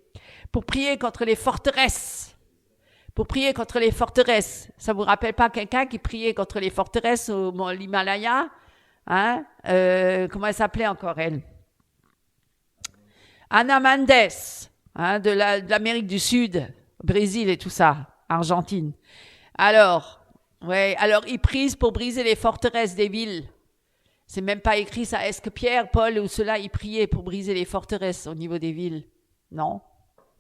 Pour prier contre les forteresses. Pour prier contre les forteresses. Ça vous rappelle pas quelqu'un qui priait contre les forteresses au mont l'Himalaya? Hein? Comment elle s'appelait encore, elle? Ana Mendes, hein, de l'Amérique du Sud, Brésil et tout ça, Argentine. Alors, ils prient pour briser les forteresses des villes. C'est même pas écrit ça. Est-ce que Pierre, Paul ou ceux-là, ils priaient pour briser les forteresses au niveau des villes? Non.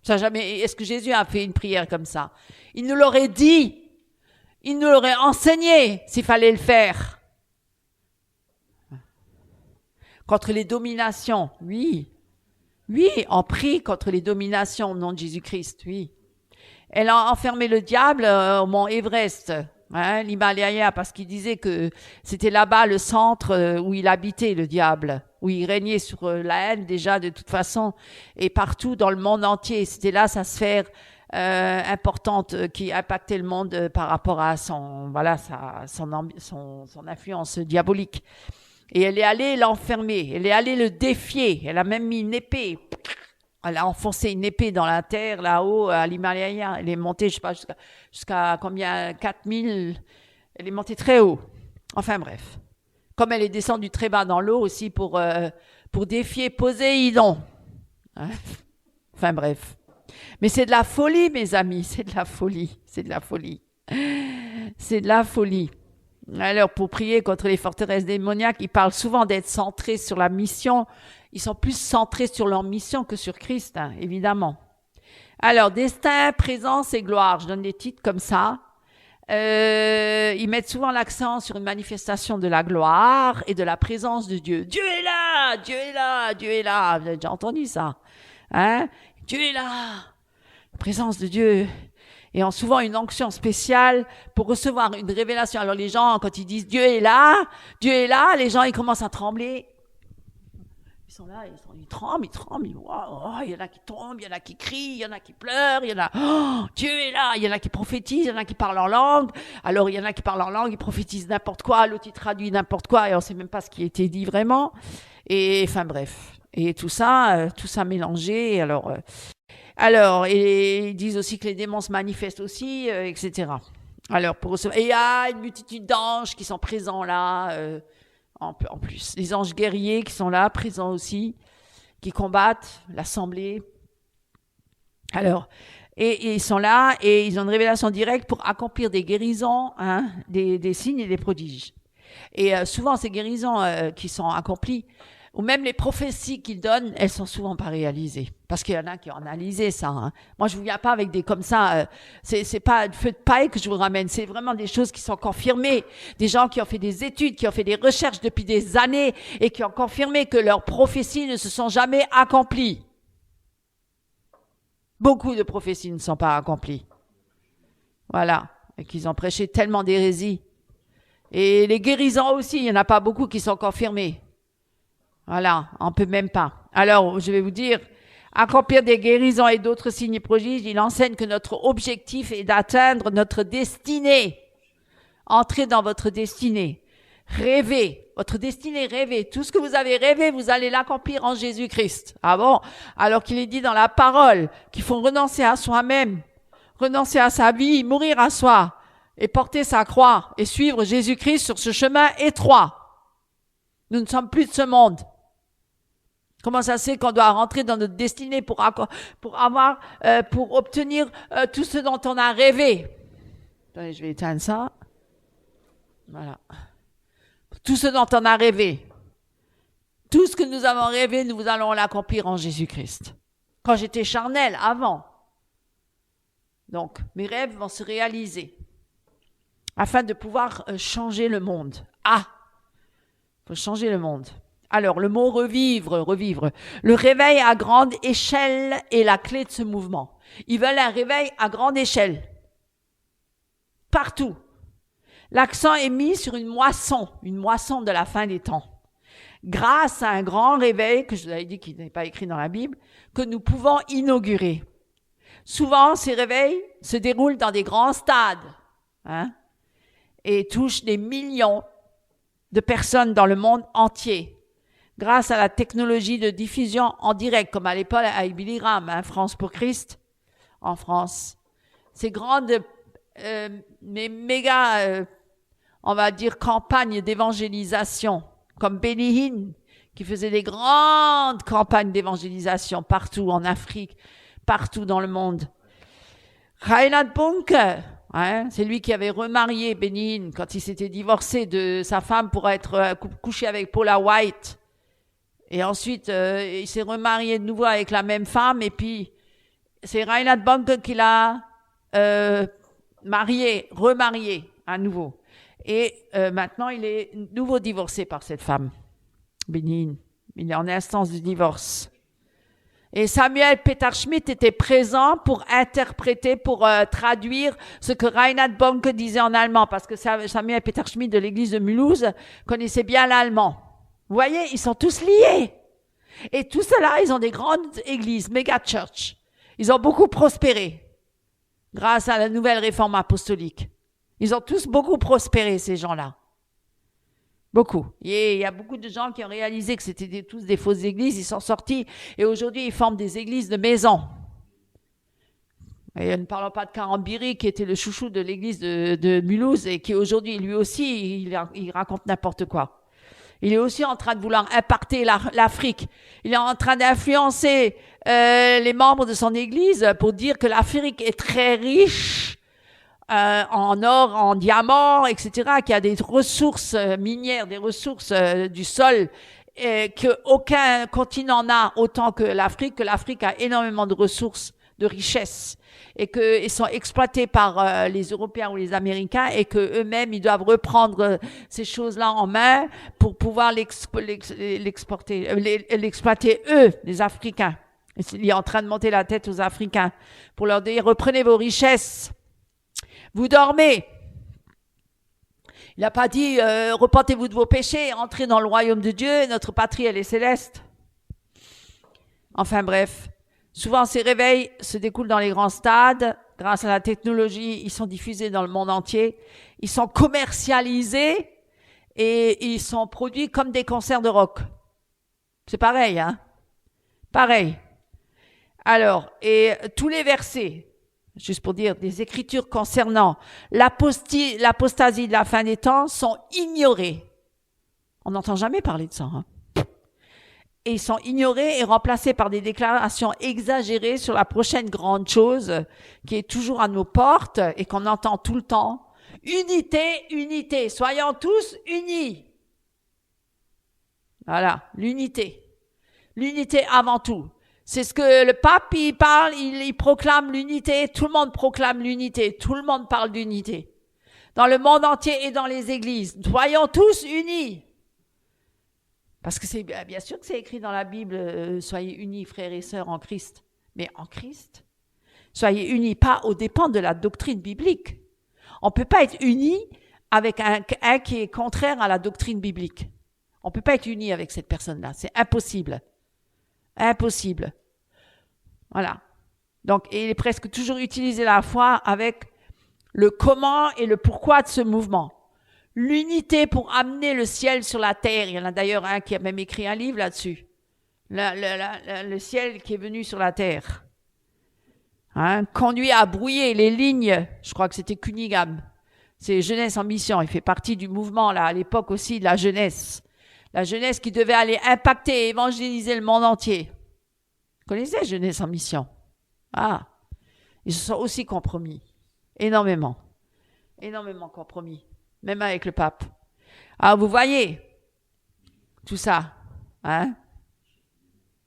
Ça jamais. Est-ce que Jésus a fait une prière comme ça? Il nous l'aurait dit. Il nous l'aurait enseigné s'il fallait le faire. Contre les dominations, oui. Oui, on prie contre les dominations au nom de Jésus-Christ, oui. Elle a enfermé le diable au mont Everest, hein, l'Himalaya, parce qu'il disait que c'était là-bas le centre où il habitait, le diable, où il régnait sur la haine déjà de toute façon, et partout dans le monde entier. C'était là sa sphère importante qui impactait le monde par rapport à son influence diabolique. Et elle est allée l'enfermer, elle est allée le défier, elle a même mis une épée. Elle a enfoncé une épée dans la terre, là-haut, à l'Himalaya. Elle est montée, je sais pas, jusqu'à combien, 4000. Elle est montée très haut. Enfin, bref. Comme elle est descendue très bas dans l'eau aussi pour défier Poséidon. Hein? Enfin, bref. Mais c'est de la folie, mes amis. C'est de la folie. C'est de la folie. C'est de la folie. Alors, pour prier contre les forteresses démoniaques, ils parlent souvent d'être centrés sur la mission. Ils sont plus centrés sur leur mission que sur Christ, hein, évidemment. Alors, destin, présence et gloire. Je donne des titres comme ça. Ils mettent souvent l'accent sur une manifestation de la gloire et de la présence de Dieu. Dieu est là, Dieu est là, Dieu est là. Vous avez déjà entendu ça, hein? Dieu est là. La présence de Dieu. Et ont souvent une onction spéciale pour recevoir une révélation. Alors les gens, quand ils disent Dieu est là, les gens, ils commencent à trembler. Ils sont là, ils tremblent. Il y en a qui tombent, il y en a qui crient, il y en a qui pleurent, il y en a, Dieu est là, il y en a qui prophétisent, il y en a qui parlent en langue. Alors il y en a qui parlent en langue, ils prophétisent n'importe quoi, l'autre il traduit n'importe quoi et on sait même pas ce qui a été dit vraiment. Et enfin bref. Et tout ça mélangé. Alors, et ils disent aussi que les démons se manifestent aussi, etc. Alors, et il y a une multitude d'anges qui sont présents là, en plus. Les anges guerriers qui sont là, présents aussi, qui combattent l'assemblée. Alors, et ils sont là, et ils ont une révélation directe pour accomplir des guérisons, hein, des signes et des prodiges. Et souvent, ces guérisons qui sont accomplies, ou même les prophéties qu'ils donnent, elles sont souvent pas réalisées. Parce qu'il y en a qui ont analysé ça. Hein. Moi, je vous viens pas avec des comme ça. C'est pas de feu de paille que je vous ramène. C'est vraiment des choses qui sont confirmées. Des gens qui ont fait des études, qui ont fait des recherches depuis des années et qui ont confirmé que leurs prophéties ne se sont jamais accomplies. Beaucoup de prophéties ne sont pas accomplies. Voilà. Et qu'ils ont prêché tellement d'hérésies. Et les guérisons aussi, il n'y en a pas beaucoup qui sont confirmées. Voilà, on peut même pas. Alors, je vais vous dire, accomplir des guérisons et d'autres signes et prodiges, il enseigne que notre objectif est d'atteindre notre destinée. Entrez dans votre destinée. Rêvez. Votre destinée, rêvez. Tout ce que vous avez rêvé, vous allez l'accomplir en Jésus-Christ. Ah bon? Alors qu'il est dit dans la parole qu'il faut renoncer à soi-même, renoncer à sa vie, mourir à soi et porter sa croix et suivre Jésus-Christ sur ce chemin étroit. Nous ne sommes plus de ce monde. Comment ça se fait qu'on doit rentrer dans notre destinée pour obtenir tout ce dont on a rêvé? Attendez, je vais éteindre ça. Voilà. Tout ce dont on a rêvé, tout ce que nous avons rêvé, nous allons l'accomplir en Jésus-Christ. Quand j'étais charnel, avant. Donc, mes rêves vont se réaliser afin de pouvoir changer le monde. Ah, il faut changer le monde. Alors, le mot revivre. Le réveil à grande échelle est la clé de ce mouvement. Ils veulent un réveil à grande échelle. Partout. L'accent est mis sur une moisson de la fin des temps. Grâce à un grand réveil, que je vous avais dit qu'il n'est pas écrit dans la Bible, que nous pouvons inaugurer. Souvent, ces réveils se déroulent dans des grands stades, et touchent des millions de personnes dans le monde entier. Grâce à la technologie de diffusion en direct, comme à l'époque avec Billy Graham, France pour Christ, en France. Ces grandes, mais méga, on va dire, campagnes d'évangélisation, comme Benny Hinn, qui faisait des grandes campagnes d'évangélisation partout en Afrique, partout dans le monde. Reinhard Bonnke, c'est lui qui avait remarié Benny Hinn quand il s'était divorcé de sa femme pour être couché avec Paula White. Et ensuite, il s'est remarié de nouveau avec la même femme. Et puis, c'est Reinhard Bonnke qui l'a remarié à nouveau. Et maintenant, il est nouveau divorcé par cette femme, Benny Hinn. Il est en instance de divorce. Et Samuel Peter Schmidt était présent pour interpréter, pour traduire ce que Reinhard Bonnke disait en allemand, parce que Samuel Peter Schmidt de l'église de Mulhouse connaissait bien l'allemand. Vous voyez, ils sont tous liés. Et tout cela, ils ont des grandes églises, méga church. Ils ont beaucoup prospéré grâce à la nouvelle réforme apostolique. Ils ont tous beaucoup prospéré, ces gens-là. Beaucoup. Et il y a beaucoup de gens qui ont réalisé que c'était tous des fausses églises. Ils sont sortis et aujourd'hui, ils forment des églises de maison. Et ne parlons pas de Karambiri, qui était le chouchou de l'église de Mulhouse et qui aujourd'hui, lui aussi, il raconte n'importe quoi. Il est aussi en train de vouloir impacter l'Afrique. Il est en train d'influencer les membres de son église pour dire que l'Afrique est très riche en or, en diamants, etc., qu'il y a des ressources minières, des ressources du sol, qu'aucun continent n'a autant que l'Afrique a énormément de ressources, de richesses, et qu'ils sont exploités par les Européens ou les Américains, et qu'eux-mêmes, ils doivent reprendre ces choses-là en main pour pouvoir l'exploiter, eux, les Africains. Il est en train de monter la tête aux Africains pour leur dire, reprenez vos richesses. Vous dormez. Il n'a pas dit, repentez-vous de vos péchés, entrez dans le royaume de Dieu, notre patrie, elle est céleste. Enfin bref, souvent ces réveils se découlent dans les grands stades. Grâce à la technologie, ils sont diffusés dans le monde entier. Ils sont commercialisés et ils sont produits comme des concerts de rock. C'est pareil, hein? Pareil. Alors, et tous les versets, juste pour dire, des écritures concernant l'apostasie de la fin des temps sont ignorées. On n'entend jamais parler de ça. Et ils sont ignorés et remplacés par des déclarations exagérées sur la prochaine grande chose qui est toujours à nos portes et qu'on entend tout le temps. Unité, unité. Soyons tous unis. Voilà, l'unité. L'unité avant tout. C'est ce que le pape, il parle, il proclame l'unité, tout le monde proclame l'unité, tout le monde parle d'unité. Dans le monde entier et dans les églises, soyons tous unis. Parce que c'est bien sûr que c'est écrit dans la Bible, soyez unis frères et sœurs en Christ. Mais en Christ, soyez unis, pas aux dépens de la doctrine biblique. On ne peut pas être unis avec un qui est contraire à la doctrine biblique. On ne peut pas être unis avec cette personne-là, c'est impossible. Impossible. Voilà. Donc, il est presque toujours utilisé la foi avec le comment et le pourquoi de ce mouvement. L'unité pour amener le ciel sur la terre. Il y en a d'ailleurs un qui a même écrit un livre là-dessus. Le ciel qui est venu sur la terre. Conduit à brouiller les lignes. Je crois que c'était Cunningham. C'est Jeunesse en mission. Il fait partie du mouvement là à l'époque aussi de la jeunesse. La jeunesse qui devait aller impacter et évangéliser le monde entier. Vous connaissez Jeunesse en mission? Ah, ils se sont aussi compromis. Énormément. Énormément compromis. même avec le pape. Alors, vous voyez tout ça, hein?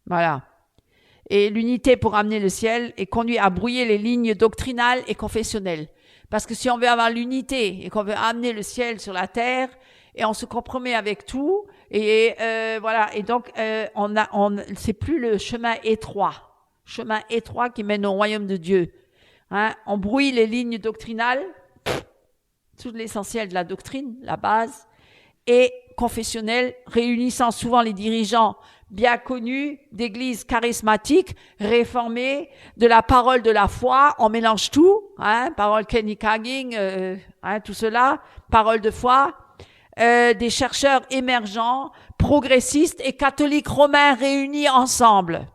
Voilà. Et l'unité pour amener le ciel est conduite à brouiller les lignes doctrinales et confessionnelles. Parce que si on veut avoir l'unité et qu'on veut amener le ciel sur la terre, et on se compromet avec tout, et voilà. Et donc, c'est plus le chemin étroit qui mène au royaume de Dieu. Hein? On brouille les lignes doctrinales, tout l'essentiel de la doctrine, la base, et confessionnelle, réunissant souvent les dirigeants bien connus d'églises charismatiques, réformées, de la parole de la foi, on mélange tout, hein, parole Kenny Hagin, tout cela, parole de foi, des chercheurs émergents, progressistes et catholiques romains réunis ensemble,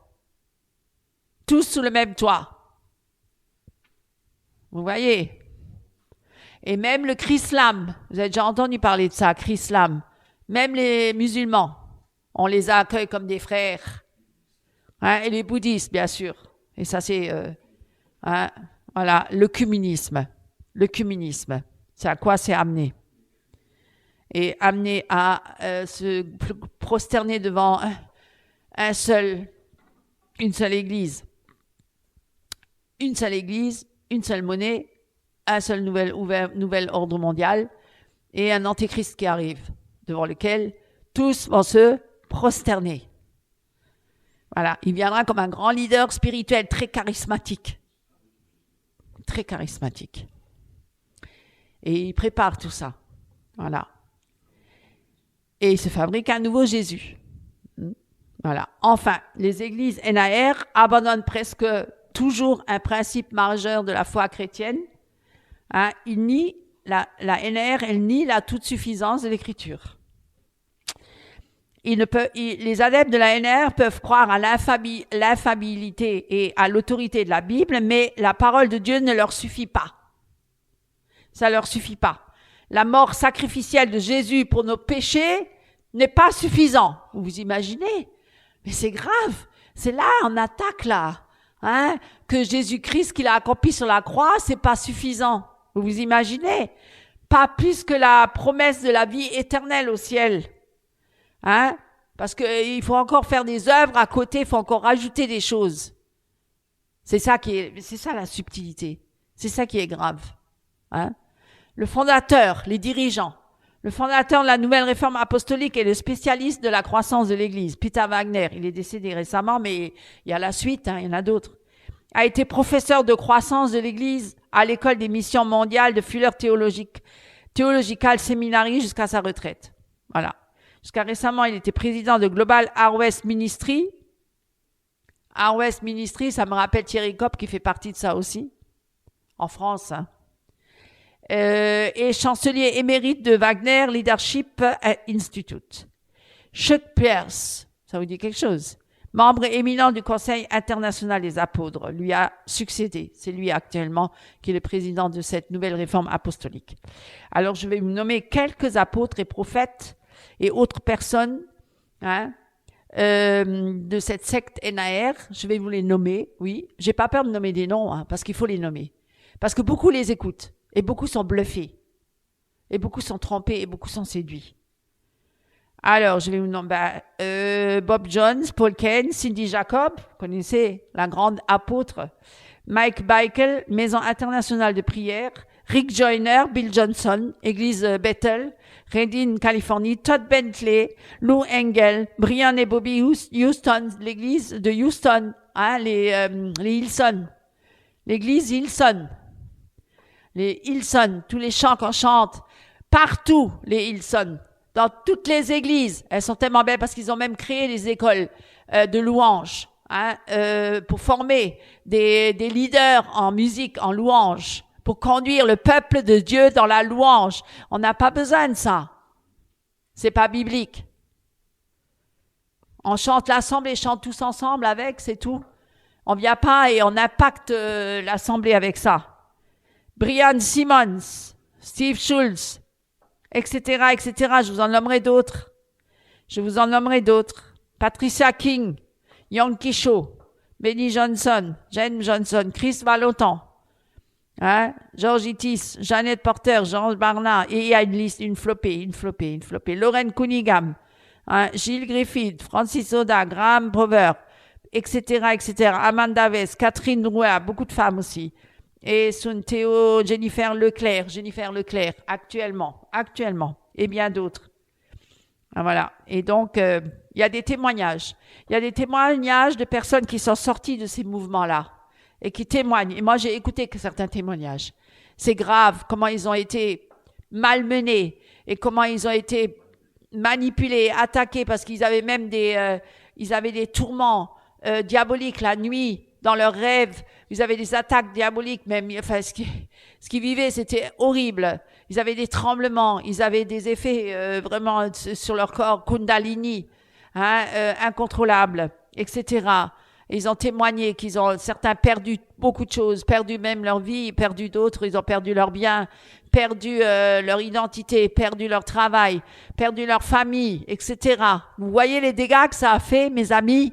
tous sous le même toit. Vous voyez? Et même le Chrislam, vous avez déjà entendu parler de ça, Chrislam, même les musulmans, on les accueille comme des frères. Hein, et les bouddhistes, bien sûr. Et ça, c'est voilà, l'œcuménisme. L'œcuménisme, c'est à quoi c'est amené. Et amené à se prosterner devant une seule église. Une seule église, une seule monnaie, un seul nouvel ordre mondial et un antéchrist qui arrive, devant lequel tous vont se prosterner. Voilà, il viendra comme un grand leader spirituel très charismatique. Très charismatique. Et il prépare tout ça. Voilà. Et il se fabrique un nouveau Jésus. Voilà. Enfin, les églises NAR abandonnent presque toujours un principe majeur de la foi chrétienne. Hein, la NAR, elle nie la toute suffisance de l'écriture. Les adeptes de la NR peuvent croire à l'infaillibilité et à l'autorité de la Bible, mais la parole de Dieu ne leur suffit pas. Ça leur suffit pas. La mort sacrificielle de Jésus pour nos péchés n'est pas suffisant. Vous vous imaginez? Mais c'est grave. C'est là, on attaque là. Hein? Que Jésus-Christ, qu'il a accompli sur la croix, c'est pas suffisant. Vous vous imaginez? Pas plus que la promesse de la vie éternelle au ciel. Hein? Parce qu'il faut encore faire des œuvres à côté, il faut encore rajouter des choses. C'est ça la subtilité. C'est ça qui est grave. Hein? Le fondateur, les dirigeants, le fondateur de la nouvelle réforme apostolique et le spécialiste de la croissance de l'Église, Peter Wagner, il est décédé récemment, mais il y a la suite, hein, il y en a d'autres, a été professeur de croissance de l'Église à l'école des missions mondiales de Fuller Theological Seminary jusqu'à sa retraite. Voilà. Jusqu'à récemment, il était président de Global Harvest Ministry. Harvest Ministry, ça me rappelle Thierry Kopp qui fait partie de ça aussi, en France. Hein. Et chancelier émérite de Wagner Leadership Institute. Chuck Pierce, ça vous dit quelque chose? Membre éminent du Conseil international des apôtres, lui a succédé. C'est lui actuellement qui est le président de cette nouvelle réforme apostolique. Alors, je vais vous nommer quelques apôtres et prophètes et autres personnes hein, de cette secte NAR. Je vais vous les nommer, oui. J'ai pas peur de nommer des noms, hein, parce qu'il faut les nommer. Parce que beaucoup les écoutent, et beaucoup sont bluffés, et beaucoup sont trompés, et beaucoup sont séduits. Alors, je vais vous nommer Bob Jones, Paul Cain, Cindy Jacob, vous connaissez la grande apôtre, Mike Bickle, Maison internationale de prière, Rick Joyner, Bill Johnson, Église Bethel, Redding, Californie, Todd Bentley, Lou Engel, Brian et Bobby Houston, l'église de Houston, hein, les Hillsong, l'église Hillsong, les Hillsong, tous les chants qu'on chante, partout les Hillsong, dans toutes les églises, elles sont tellement belles parce qu'ils ont même créé des écoles de louanges, hein, pour former des leaders en musique, en louange, pour conduire le peuple de Dieu dans la louange. On n'a pas besoin de ça. C'est pas biblique. On chante l'assemblée, chante tous ensemble avec, c'est tout. On vient pas et on impacte l'assemblée avec ça. Brian Simmons, Steve Schultz, etc., etc. Je vous en nommerai d'autres. Patricia King, Yong Kisho, Benny Johnson, Jen Johnson, Chris Vallotton, Hein? Georges Itis, Jeannette Porter, Jean Barnard, et il y a une liste, une flopée. Lorraine Cunningham, hein? Gilles Griffith, Francis Oda, Graham Brover, etc. Amanda Vest, Catherine Drouin, beaucoup de femmes aussi. Et Sun Théo, Jennifer Leclerc, actuellement, et bien d'autres. Ah, voilà. Et donc, il y a des témoignages. Il y a des témoignages de personnes qui sont sorties de ces mouvements-là et qui témoignent. Et moi, j'ai écouté certains témoignages. C'est grave comment ils ont été malmenés et comment ils ont été manipulés, attaqués, parce qu'ils avaient même ils avaient des tourments diaboliques la nuit dans leurs rêves. Ils avaient des attaques diaboliques même. Enfin, ce qu'ils vivaient, c'était horrible. Ils avaient des tremblements, ils avaient des effets vraiment sur leur corps, kundalini, hein, incontrôlables, etc. Et ils ont témoigné certains perdu beaucoup de choses, perdu même leur vie, perdu d'autres, ils ont perdu leurs biens, perdu leur identité, perdu leur travail, perdu leur famille, etc. Vous voyez les dégâts que ça a fait, mes amis?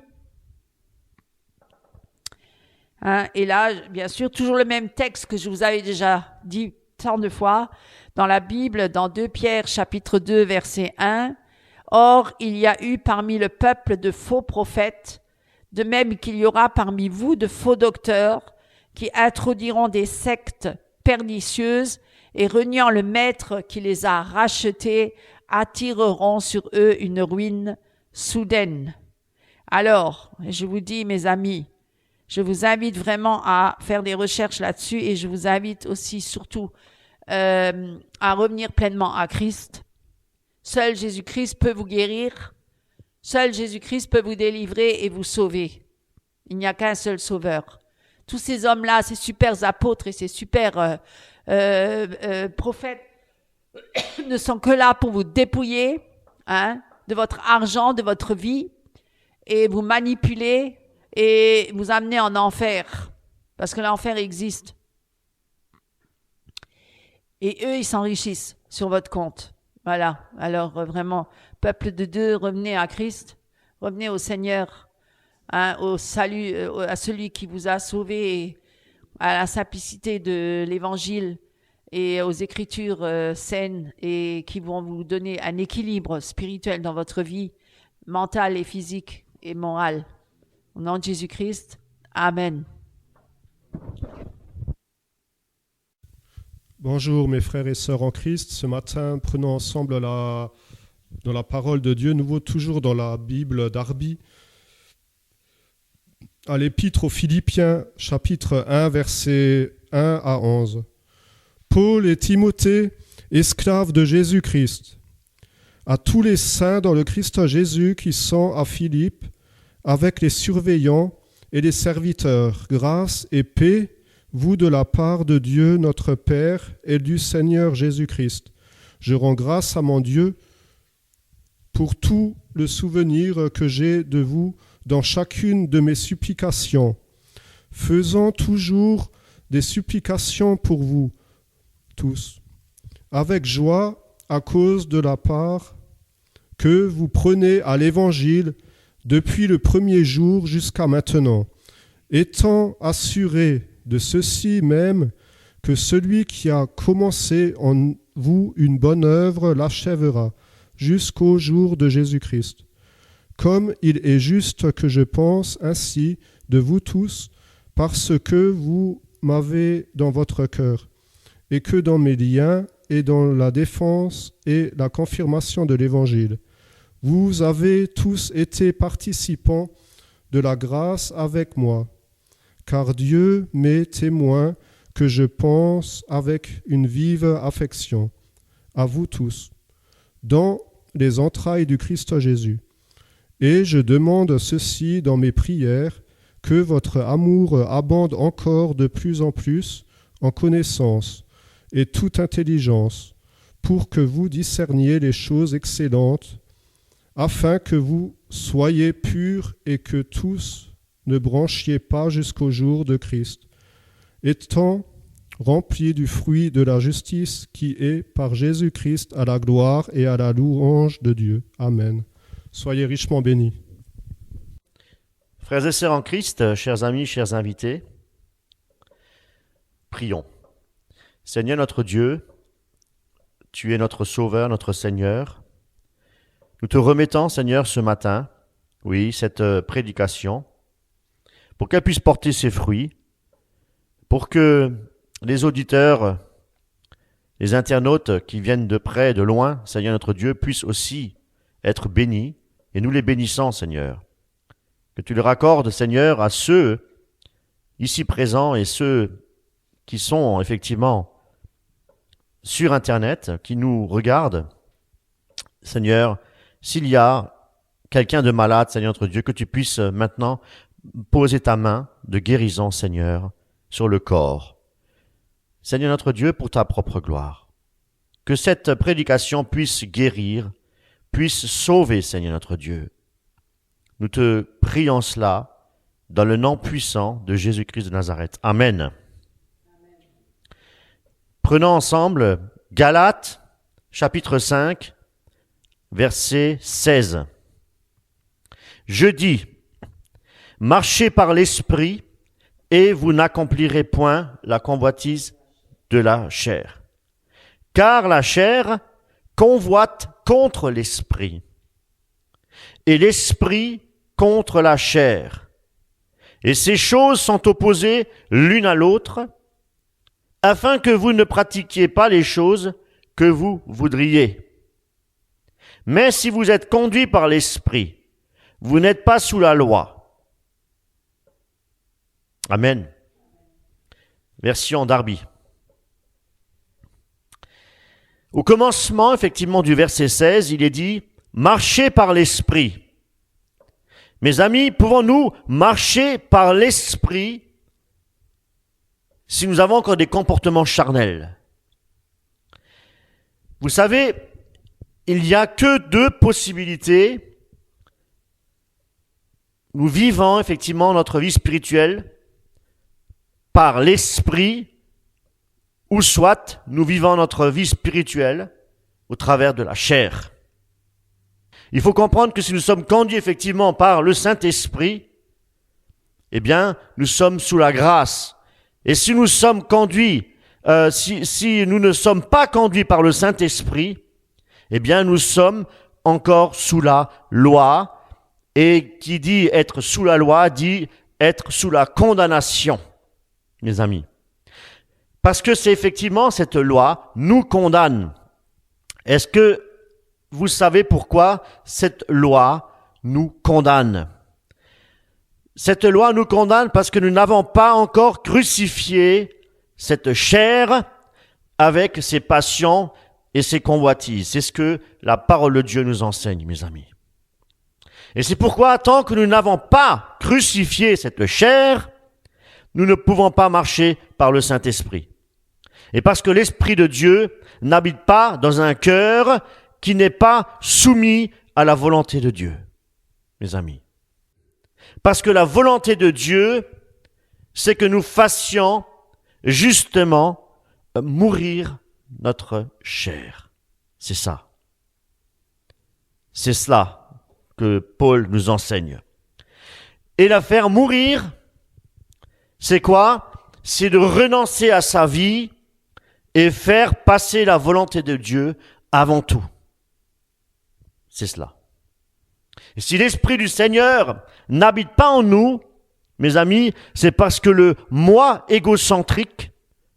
Hein, et là, bien sûr, toujours le même texte que je vous avais déjà dit tant de fois dans la Bible, dans 2 Pierre chapitre 2 verset 1. Or, il y a eu parmi le peuple de faux prophètes, de même qu'il y aura parmi vous de faux docteurs qui introduiront des sectes pernicieuses et reniant le maître qui les a rachetés, attireront sur eux une ruine soudaine. Alors, je vous dis, mes amis, je vous invite vraiment à faire des recherches là-dessus et je vous invite aussi surtout à revenir pleinement à Christ. Seul Jésus-Christ peut vous guérir. Seul Jésus-Christ peut vous délivrer et vous sauver. Il n'y a qu'un seul sauveur. Tous ces hommes-là, ces super apôtres et ces super prophètes ne sont que là pour vous dépouiller, hein, de votre argent, de votre vie et vous manipuler et vous amener en enfer. Parce que l'enfer existe. Et eux, ils s'enrichissent sur votre compte. Voilà. Alors, vraiment, peuple de Dieu, revenez à Christ. Revenez au Seigneur, hein, au salut, à celui qui vous a sauvé, à la simplicité de l'Évangile et aux Écritures saines et qui vont vous donner un équilibre spirituel dans votre vie, mentale et physique et morale. Au nom de Jésus-Christ, Amen. Bonjour mes frères et sœurs en Christ. Ce matin, prenons ensemble dans la parole de Dieu, nouveau toujours dans la Bible d'Arby, à l'Épître aux Philippiens, chapitre 1, versets 1 à 11. Paul et Timothée, esclaves de Jésus-Christ, à tous les saints dans le Christ Jésus qui sont à Philippe, avec les surveillants et les serviteurs, grâce et paix, vous de la part de Dieu notre Père et du Seigneur Jésus-Christ. Je rends grâce à mon Dieu pour tout le souvenir que j'ai de vous dans chacune de mes supplications, faisant toujours des supplications pour vous tous, avec joie à cause de la part que vous prenez à l'Évangile depuis le premier jour jusqu'à maintenant, étant assuré de ceci même, que celui qui a commencé en vous une bonne œuvre l'achèvera jusqu'au jour de Jésus-Christ. Comme il est juste que je pense ainsi de vous tous, parce que vous m'avez dans votre cœur, et que dans mes liens et dans la défense et la confirmation de l'Évangile, vous avez tous été participants de la grâce avec moi, car Dieu m'est témoin que je pense avec une vive affection à vous tous, dans les entrailles du Christ Jésus. Et je demande ceci dans mes prières, que votre amour abonde encore de plus en plus en connaissance et toute intelligence, pour que vous discerniez les choses excellentes, afin que vous soyez purs et que tous ne branchiez pas jusqu'au jour de Christ, étant remplis du fruit de la justice qui est par Jésus-Christ à la gloire et à la louange de Dieu. Amen. Soyez richement bénis. Frères et sœurs en Christ, chers amis, chers invités, prions. Seigneur notre Dieu, tu es notre Sauveur, notre Seigneur. Nous te remettons, Seigneur, ce matin, oui, cette prédication, pour qu'elle puisse porter ses fruits, pour que les auditeurs, les internautes qui viennent de près et de loin, Seigneur notre Dieu, puissent aussi être bénis, et nous les bénissons, Seigneur. Que tu leur accordes, Seigneur, à ceux ici présents et ceux qui sont effectivement sur Internet, qui nous regardent. Seigneur, s'il y a quelqu'un de malade, Seigneur notre Dieu, que tu puisses maintenant poser ta main de guérison, Seigneur, sur le corps. Seigneur notre Dieu, pour ta propre gloire. Que cette prédication puisse guérir, puisse sauver, Seigneur notre Dieu. Nous te prions cela dans le nom puissant de Jésus-Christ de Nazareth. Amen. Prenons ensemble Galates, chapitre 5, verset 16. Je dis, marchez par l'esprit et vous n'accomplirez point la convoitise de la chair. Car la chair convoite contre l'esprit et l'esprit contre la chair. Et ces choses sont opposées l'une à l'autre, afin que vous ne pratiquiez pas les choses que vous voudriez. Mais si vous êtes conduits par l'esprit, vous n'êtes pas sous la loi. Amen. Version Darby. Au commencement, effectivement, du verset 16, il est dit « Marchez par l'esprit ». Mes amis, pouvons-nous marcher par l'esprit si nous avons encore des comportements charnels? Vous savez, il n'y a que deux possibilités. Nous vivons effectivement notre vie spirituelle par l'esprit, ou soit nous vivons notre vie spirituelle au travers de la chair. Il faut comprendre que si nous sommes conduits effectivement par le Saint-Esprit, eh bien, nous sommes sous la grâce. Et si nous sommes conduits, si nous ne sommes pas conduits par le Saint-Esprit, eh bien, nous sommes encore sous la loi. Et qui dit être sous la loi, dit être sous la condamnation, mes amis. Parce que c'est effectivement cette loi nous condamne. Est-ce que vous savez pourquoi cette loi nous condamne? Cette loi nous condamne parce que nous n'avons pas encore crucifié cette chair avec ses passions et ses convoitises. C'est ce que la parole de Dieu nous enseigne, mes amis. Et c'est pourquoi, tant que nous n'avons pas crucifié cette chair, nous ne pouvons pas marcher par le Saint-Esprit. Et parce que l'Esprit de Dieu n'habite pas dans un cœur qui n'est pas soumis à la volonté de Dieu, mes amis. Parce que la volonté de Dieu, c'est que nous fassions justement mourir notre chair. C'est ça. C'est cela que Paul nous enseigne. Et la faire mourir, c'est quoi? C'est de renoncer à sa vie et faire passer la volonté de Dieu avant tout. C'est cela. Et si l'Esprit du Seigneur n'habite pas en nous, mes amis, c'est parce que le moi égocentrique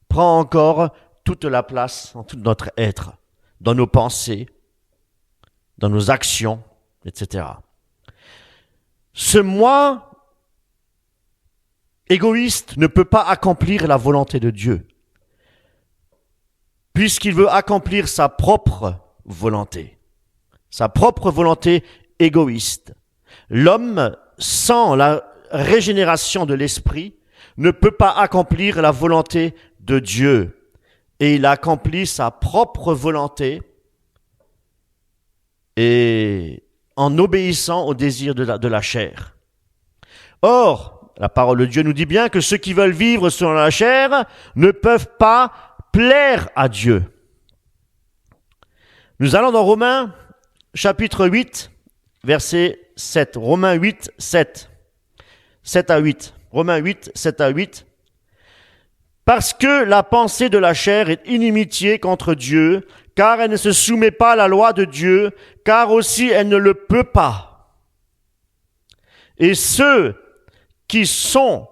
prend encore toute la place en tout notre être, dans nos pensées, dans nos actions, etc. Ce moi égoïste ne peut pas accomplir la volonté de Dieu, puisqu'il veut accomplir sa propre volonté égoïste. L'homme, sans la régénération de l'esprit, ne peut pas accomplir la volonté de Dieu. Et il accomplit sa propre volonté et en obéissant au désir de la chair. Or, la parole de Dieu nous dit bien que ceux qui veulent vivre selon la chair ne peuvent pas plaire à Dieu. Nous allons dans Romains, chapitre 8, verset 7. Romains 8, 7. 7 à 8. Romains 8, 7 à 8. Parce que la pensée de la chair est inimitié contre Dieu, car elle ne se soumet pas à la loi de Dieu, car aussi elle ne le peut pas. Et ceux qui sont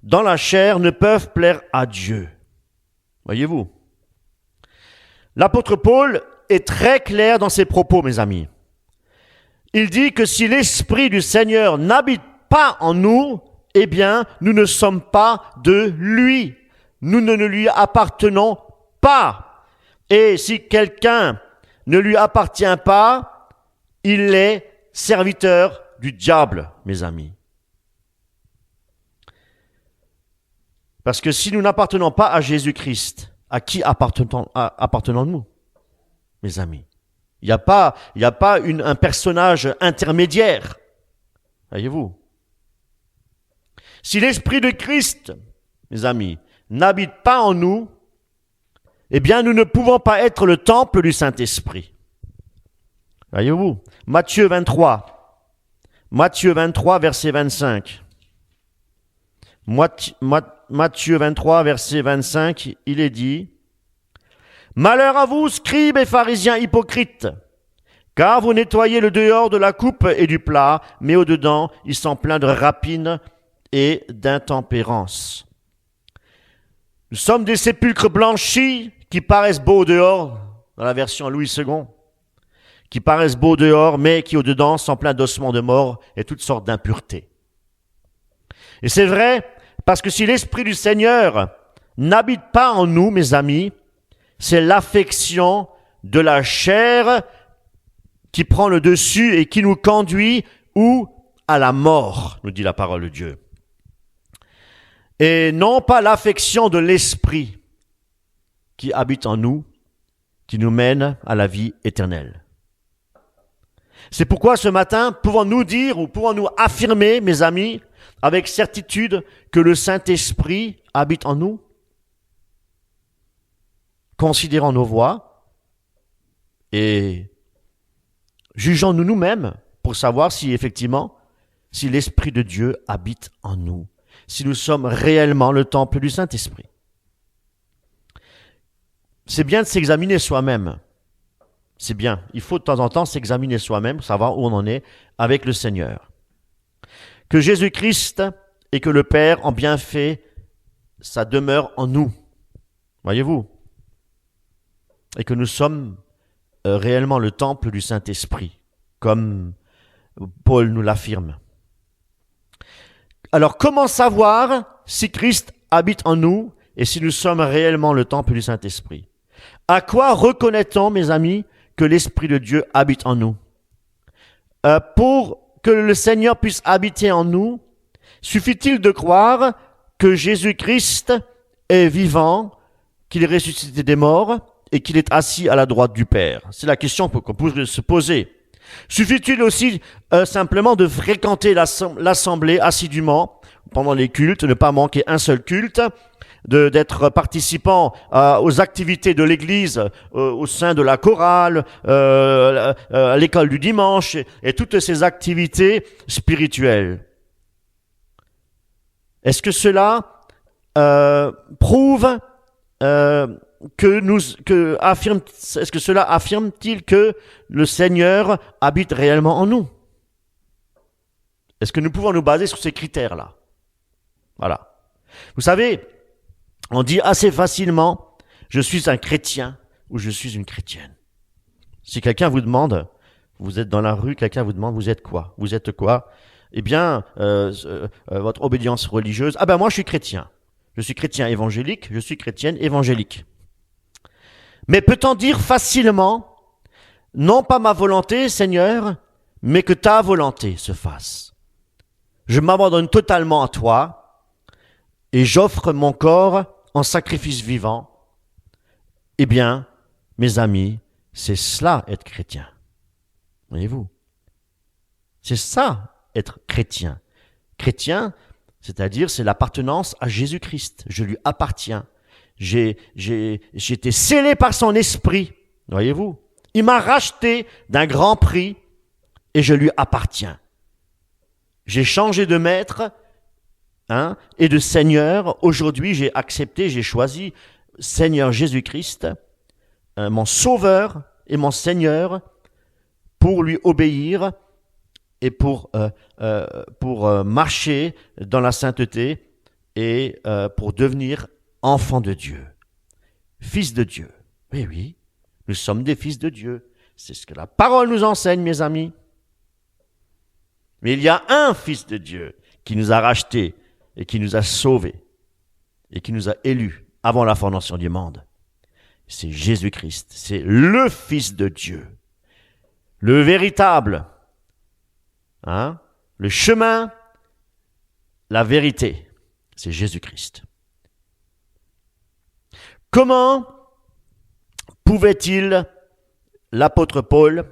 dans la chair ne peuvent plaire à Dieu. Voyez-vous? L'apôtre Paul est très clair dans ses propos, mes amis. Il dit que si l'Esprit du Seigneur n'habite pas en nous, eh bien, nous ne sommes pas de lui. Nous ne lui appartenons pas. Et si quelqu'un ne lui appartient pas, il est serviteur du diable, mes amis. Parce que si nous n'appartenons pas à Jésus-Christ, à qui appartenons-nous, mes amis? Il n'y a pas un personnage intermédiaire. Voyez-vous? Si l'Esprit de Christ, mes amis, n'habite pas en nous, eh bien nous ne pouvons pas être le temple du Saint-Esprit. Voyez-vous? Matthieu 23, verset 25. Matthieu 23, verset 25, il est dit: Malheur à vous, scribes et pharisiens hypocrites, car vous nettoyez le dehors de la coupe et du plat, mais au-dedans, ils sont pleins de rapines et d'intempérance. Nous sommes des sépulcres blanchis qui paraissent beaux au dehors, dans la version Louis II, qui paraissent beaux au dehors, mais qui au-dedans sont pleins d'ossements de mort et toutes sortes d'impuretés. Et c'est vrai, parce que si l'Esprit du Seigneur n'habite pas en nous, mes amis, c'est l'affection de la chair qui prend le dessus et qui nous conduit où? À la mort, nous dit la parole de Dieu. Et non pas l'affection de l'Esprit qui habite en nous, qui nous mène à la vie éternelle. C'est pourquoi ce matin, pouvons-nous dire ou pouvons-nous affirmer, mes amis, avec certitude que le Saint-Esprit habite en nous? Considérons nos voies et jugeons-nous nous-mêmes pour savoir si effectivement, si l'Esprit de Dieu habite en nous, si nous sommes réellement le temple du Saint-Esprit. C'est bien de s'examiner soi-même. C'est bien. Il faut de temps en temps s'examiner soi-même pour savoir où on en est avec le Seigneur. Que Jésus-Christ et que le Père ont bien fait sa demeure en nous. Voyez-vous? Et que nous sommes réellement le temple du Saint-Esprit, comme Paul nous l'affirme. Alors, comment savoir si Christ habite en nous et si nous sommes réellement le temple du Saint-Esprit? À quoi reconnaît-on, mes amis, que l'Esprit de Dieu habite en nous? Pour que le Seigneur puisse habiter en nous, suffit-il de croire que Jésus-Christ est vivant, qu'il est ressuscité des morts et qu'il est assis à la droite du Père? C'est la question qu'on pourrait se poser. Suffit-il aussi simplement de fréquenter l'assemblée assidûment pendant les cultes, ne pas manquer un seul culte, d'être participant aux activités de l'Église au sein de la chorale, à l'école du dimanche et toutes ces activités spirituelles? Est-ce que cela prouve est-ce que cela affirme-t-il que le Seigneur habite réellement en nous? Est-ce que nous pouvons nous baser sur ces critères-là? Voilà. Vous savez, on dit assez facilement « je suis un chrétien » ou « je suis une chrétienne ». Si quelqu'un vous demande, vous êtes dans la rue, quelqu'un vous demande « vous êtes quoi ?» Vous êtes quoi? Eh bien, votre obédience religieuse. Ah ben moi je suis chrétien. Je suis chrétien évangélique, je suis chrétienne évangélique. Mais peut-on dire facilement, non pas ma volonté, Seigneur, mais que ta volonté se fasse? Je m'abandonne totalement à toi et j'offre mon corps en sacrifice vivant. Eh bien, mes amis, c'est cela être chrétien. Voyez-vous? C'est ça être chrétien. Chrétien, c'est-à-dire c'est l'appartenance à Jésus-Christ. Je lui appartiens. J'ai été scellé par son esprit. Voyez-vous? Il m'a racheté d'un grand prix et je lui appartiens. J'ai changé de maître et de Seigneur. Aujourd'hui, j'ai accepté, j'ai choisi Seigneur Jésus-Christ, mon Sauveur et mon Seigneur, pour lui obéir et pour marcher dans la sainteté et pour devenir enfant de Dieu, fils de Dieu. Oui, oui, nous sommes des fils de Dieu. C'est ce que la parole nous enseigne, mes amis. Mais il y a un fils de Dieu qui nous a rachetés et qui nous a sauvés et qui nous a élus avant la fondation du monde. C'est Jésus-Christ, c'est le Fils de Dieu, le véritable, le chemin, la vérité, c'est Jésus-Christ. Comment pouvait-il, l'apôtre Paul,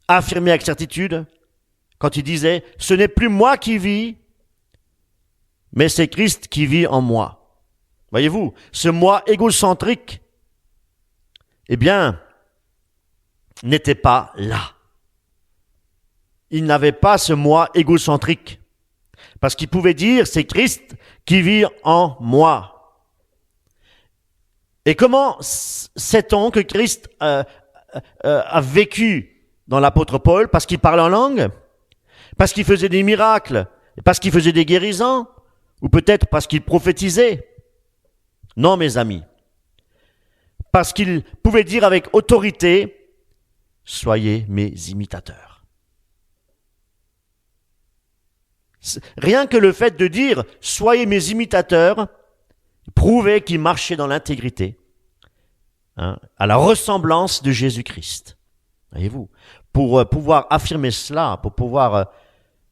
affirmer avec certitude quand il disait « Ce n'est plus moi qui vis, mais c'est Christ qui vit en moi ». Voyez-vous, ce moi égocentrique, eh bien, n'était pas là. Il n'avait pas ce moi égocentrique, parce qu'il pouvait dire « C'est Christ qui vit en moi ». Et comment sait-on que Christ a vécu dans l'apôtre Paul? Parce qu'il parlait en langue? Parce qu'il faisait des miracles? Parce qu'il faisait des guérisons? Ou peut-être parce qu'il prophétisait? Non, mes amis. Parce qu'il pouvait dire avec autorité, « Soyez mes imitateurs ». Rien que le fait de dire « Soyez mes imitateurs », prouvait qu'il marchait dans l'intégrité, à la ressemblance de Jésus-Christ. Voyez-vous, pour pouvoir affirmer cela, pour pouvoir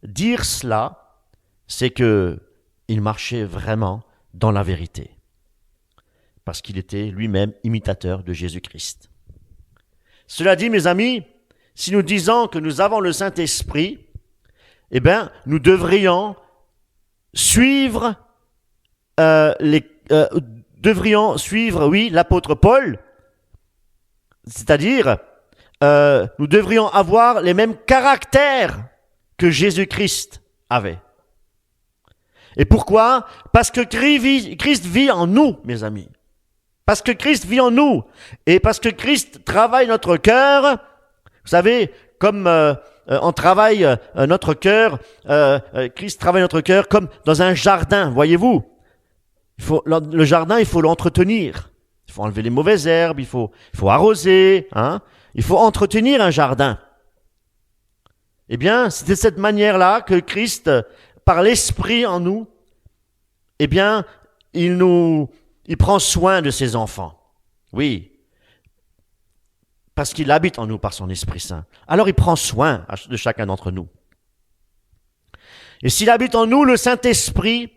dire cela, c'est que il marchait vraiment dans la vérité, parce qu'il était lui-même imitateur de Jésus-Christ. Cela dit, mes amis, si nous disons que nous avons le Saint-Esprit, eh bien, nous devrions suivre l'apôtre Paul, c'est-à-dire nous devrions avoir les mêmes caractères que Jésus-Christ avait. Et pourquoi? Parce que Christ vit en nous, mes amis. Parce que Christ vit en nous. Et parce que Christ travaille notre cœur. Vous savez, comme on travaille notre cœur, Christ travaille notre cœur comme dans un jardin, voyez-vous. Le jardin, il faut l'entretenir. Il faut enlever les mauvaises herbes, il faut arroser, il faut entretenir un jardin. Eh bien, c'est de cette manière-là que Christ, par l'Esprit en nous, eh bien, il prend soin de ses enfants. Oui. Parce qu'il habite en nous par son Esprit Saint. Alors il prend soin de chacun d'entre nous. Et s'il habite en nous, le Saint-Esprit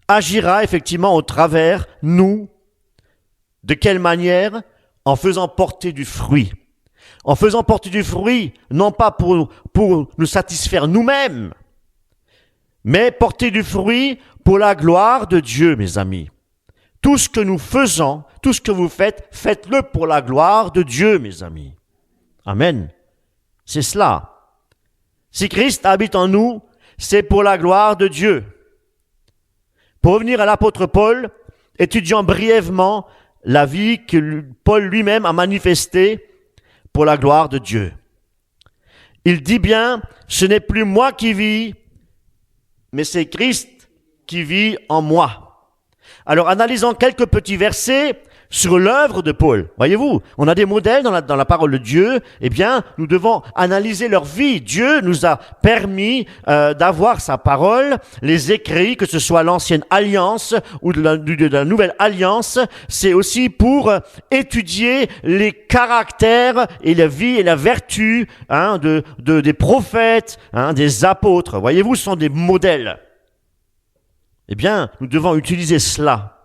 agira effectivement au travers nous. De quelle manière? En faisant porter du fruit. En faisant porter du fruit, non pas pour nous satisfaire nous-mêmes, mais porter du fruit pour la gloire de Dieu, mes amis. Tout ce que nous faisons, tout ce que vous faites, faites-le pour la gloire de Dieu, mes amis. Amen. C'est cela. Si Christ habite en nous, c'est pour la gloire de Dieu. Pour revenir à l'apôtre Paul, étudiant brièvement la vie que Paul lui-même a manifestée pour la gloire de Dieu. Il dit bien, ce n'est plus moi qui vis, mais c'est Christ qui vit en moi. Alors analysons quelques petits versets sur l'œuvre de Paul. Voyez-vous, on a des modèles dans la parole de Dieu. Eh bien, nous devons analyser leur vie. Dieu nous a permis d'avoir sa parole, les écrits, que ce soit l'ancienne alliance ou de la nouvelle alliance. C'est aussi pour étudier les caractères et la vie et la vertu des prophètes, des apôtres. Voyez-vous, ce sont des modèles. Eh bien, nous devons utiliser cela.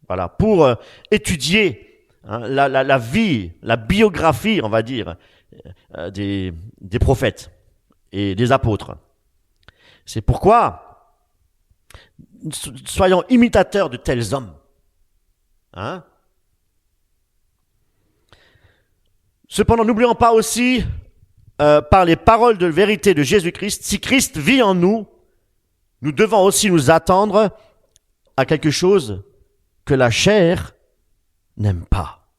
Voilà, pour étudier la vie, la biographie, on va dire, des prophètes et des apôtres. C'est pourquoi soyons imitateurs de tels hommes. Cependant, n'oublions pas aussi, par les paroles de vérité de Jésus-Christ, si Christ vit en nous, nous devons aussi nous attendre à quelque chose que la chair n'aime pas.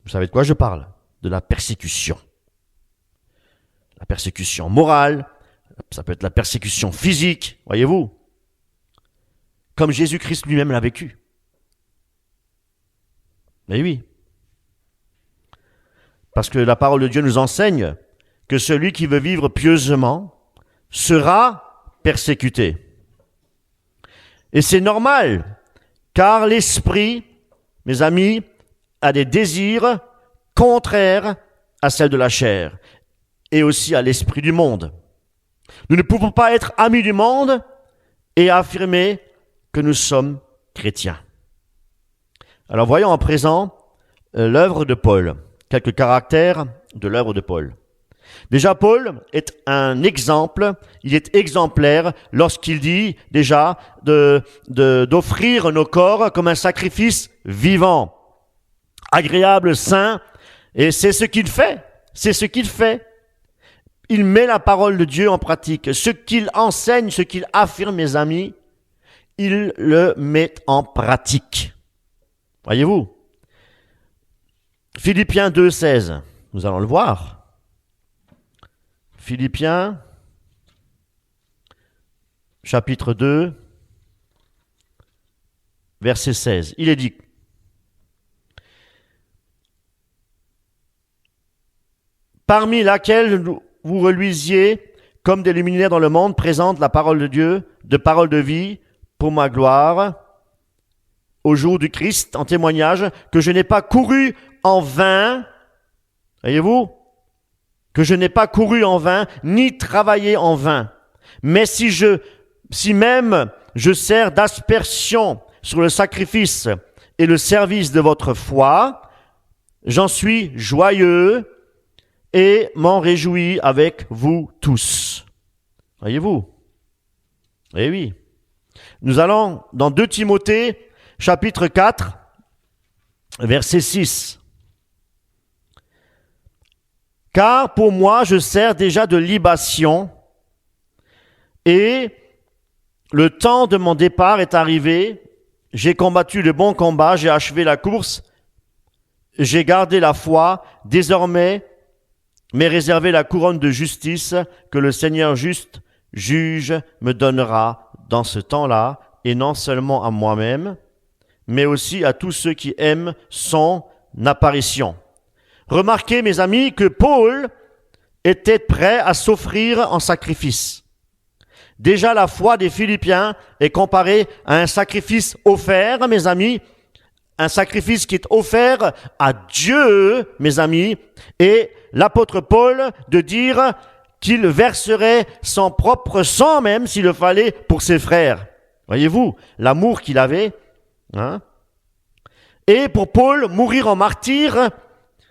Vous savez de quoi je parle? De la persécution. La persécution morale, ça peut être la persécution physique, voyez-vous, comme Jésus-Christ lui-même l'a vécu. Mais oui, parce que la parole de Dieu nous enseigne que celui qui veut vivre pieusement sera persécuté. Et c'est normal, car l'esprit, mes amis, a des désirs contraires à celles de la chair et aussi à l'esprit du monde. Nous ne pouvons pas être amis du monde et affirmer que nous sommes chrétiens. Alors voyons en présent l'œuvre de Paul, quelques caractères de l'œuvre de Paul. Déjà, Paul est un exemple, il est exemplaire lorsqu'il dit déjà d'offrir nos corps comme un sacrifice vivant, agréable, saint, et c'est ce qu'il fait, Il met la parole de Dieu en pratique. Ce qu'il enseigne, ce qu'il affirme, mes amis, il le met en pratique. Voyez-vous? Philippiens 2,16, nous allons le voir. Philippiens, chapitre 2, verset 16. Il est dit: parmi laquelle vous reluisiez comme des luminaires dans le monde, présente la parole de Dieu, de parole de vie, pour ma gloire, au jour du Christ, en témoignage, que je n'ai pas couru en vain, voyez-vous, que je n'ai pas couru en vain, ni travaillé en vain. Mais si même je sers d'aspersion sur le sacrifice et le service de votre foi, j'en suis joyeux et m'en réjouis avec vous tous. Voyez-vous? Eh oui. Nous allons dans 2 Timothée, chapitre 4, verset 6. Car pour moi, je sers déjà de libation et le temps de mon départ est arrivé. J'ai combattu le bon combat, j'ai achevé la course, j'ai gardé la foi. Désormais, m'est réservé la couronne de justice que le Seigneur juste juge me donnera dans ce temps-là, et non seulement à moi-même, mais aussi à tous ceux qui aiment son apparition. Remarquez, mes amis, que Paul était prêt à s'offrir en sacrifice. Déjà, la foi des Philippiens est comparée à un sacrifice offert, mes amis, un sacrifice qui est offert à Dieu, mes amis, et l'apôtre Paul de dire qu'il verserait son propre sang même, s'il le fallait, pour ses frères. Voyez-vous, l'amour qu'il avait. Et pour Paul, mourir en martyr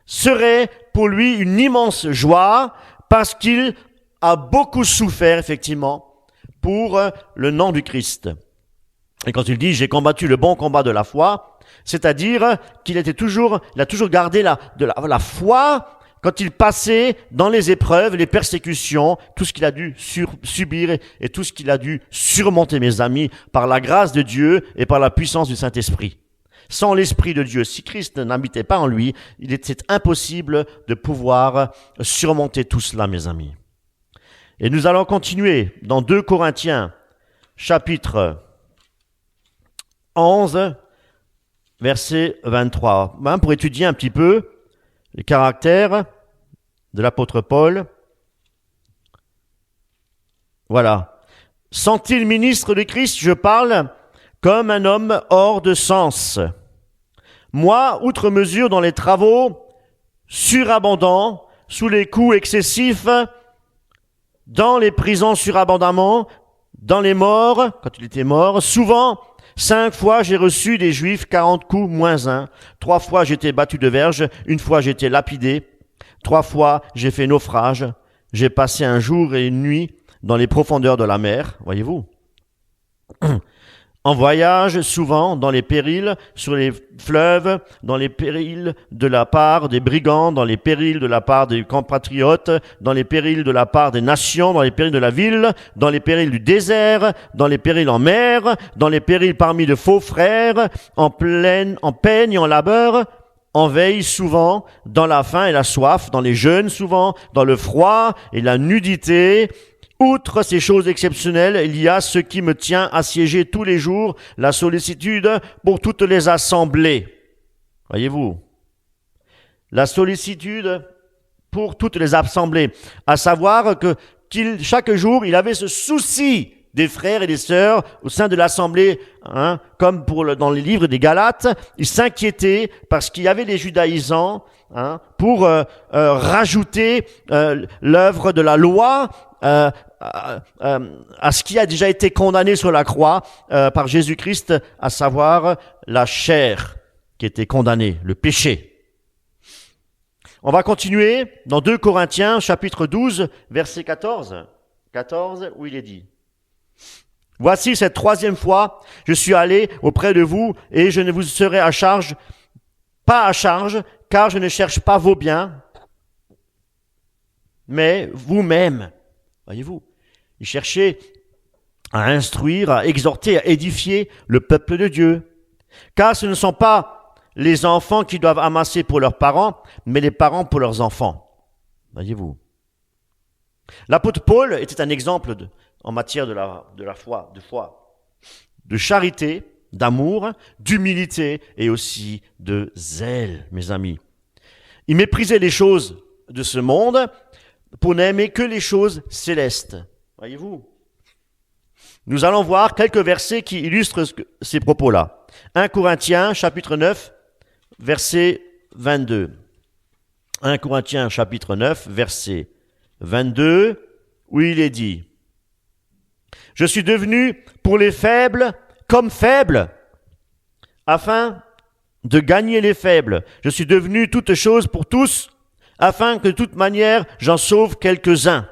serait pour lui une immense joie, parce qu'il a beaucoup souffert, effectivement, pour le nom du Christ. Et quand il dit « j'ai combattu le bon combat de la foi », c'est-à-dire qu'il a toujours gardé la foi quand il passait dans les épreuves, les persécutions, tout ce qu'il a dû subir et tout ce qu'il a dû surmonter, mes amis, par la grâce de Dieu et par la puissance du Saint-Esprit. Sans l'Esprit de Dieu, si Christ n'habitait pas en lui, il était impossible de pouvoir surmonter tout cela, mes amis. Et nous allons continuer dans 2 Corinthiens, chapitre 11, verset 23, pour étudier un petit peu les caractères de l'apôtre Paul. Voilà. Sont-ils ministres de Christ? Je parle comme un homme hors de sens. Moi, outre mesure dans les travaux surabondants, sous les coups excessifs, dans les prisons surabondamment, dans les morts, quand il était mort, souvent, 5 fois j'ai reçu des Juifs 40 coups moins 1. 3 fois j'étais battu de verge, 1 fois j'étais lapidé, 3 fois j'ai fait naufrage, j'ai passé un jour et une nuit dans les profondeurs de la mer, voyez-vous. en voyage souvent dans les périls sur les fleuves, dans les périls de la part des brigands, dans les périls de la part des compatriotes, dans les périls de la part des nations, dans les périls de la ville, dans les périls du désert, dans les périls en mer, dans les périls parmi de faux frères, en peine et en labeur, en veille souvent, dans la faim et la soif, dans les jeûnes souvent, dans le froid et la nudité. Outre ces choses exceptionnelles, il y a ce qui me tient assiégé tous les jours, la sollicitude pour toutes les assemblées. Voyez-vous, la sollicitude pour toutes les assemblées, à savoir que chaque jour, il avait ce souci des frères et des sœurs au sein de l'assemblée, comme dans les livres des Galates, il s'inquiétait parce qu'il y avait des judaïsants pour rajouter l'œuvre de la loi à ce qui a déjà été condamné sur la croix par Jésus-Christ, à savoir la chair qui était condamnée, le péché. On va continuer dans 2 Corinthiens, chapitre 12, verset 14, où il est dit: « Voici cette 3e fois, je suis allé auprès de vous et je ne vous serai pas à charge, car je ne cherche pas vos biens, mais vous-même. » Voyez-vous, il cherchait à instruire, à exhorter, à édifier le peuple de Dieu. Car ce ne sont pas les enfants qui doivent amasser pour leurs parents, mais les parents pour leurs enfants. Voyez-vous. L'apôtre Paul était un exemple en matière de la foi, de charité, d'amour, d'humilité et aussi de zèle, mes amis. Il méprisait les choses de ce monde pour n'aimer que les choses célestes. Voyez-vous. Nous allons voir quelques versets qui illustrent ces propos-là. 1 Corinthiens, chapitre 9, verset 22. 1 Corinthiens, chapitre 9, verset 22, où il est dit: « Je suis devenu pour les faibles comme faible, afin de gagner les faibles. Je suis devenu toute chose pour tous, afin que de toute manière j'en sauve quelques-uns.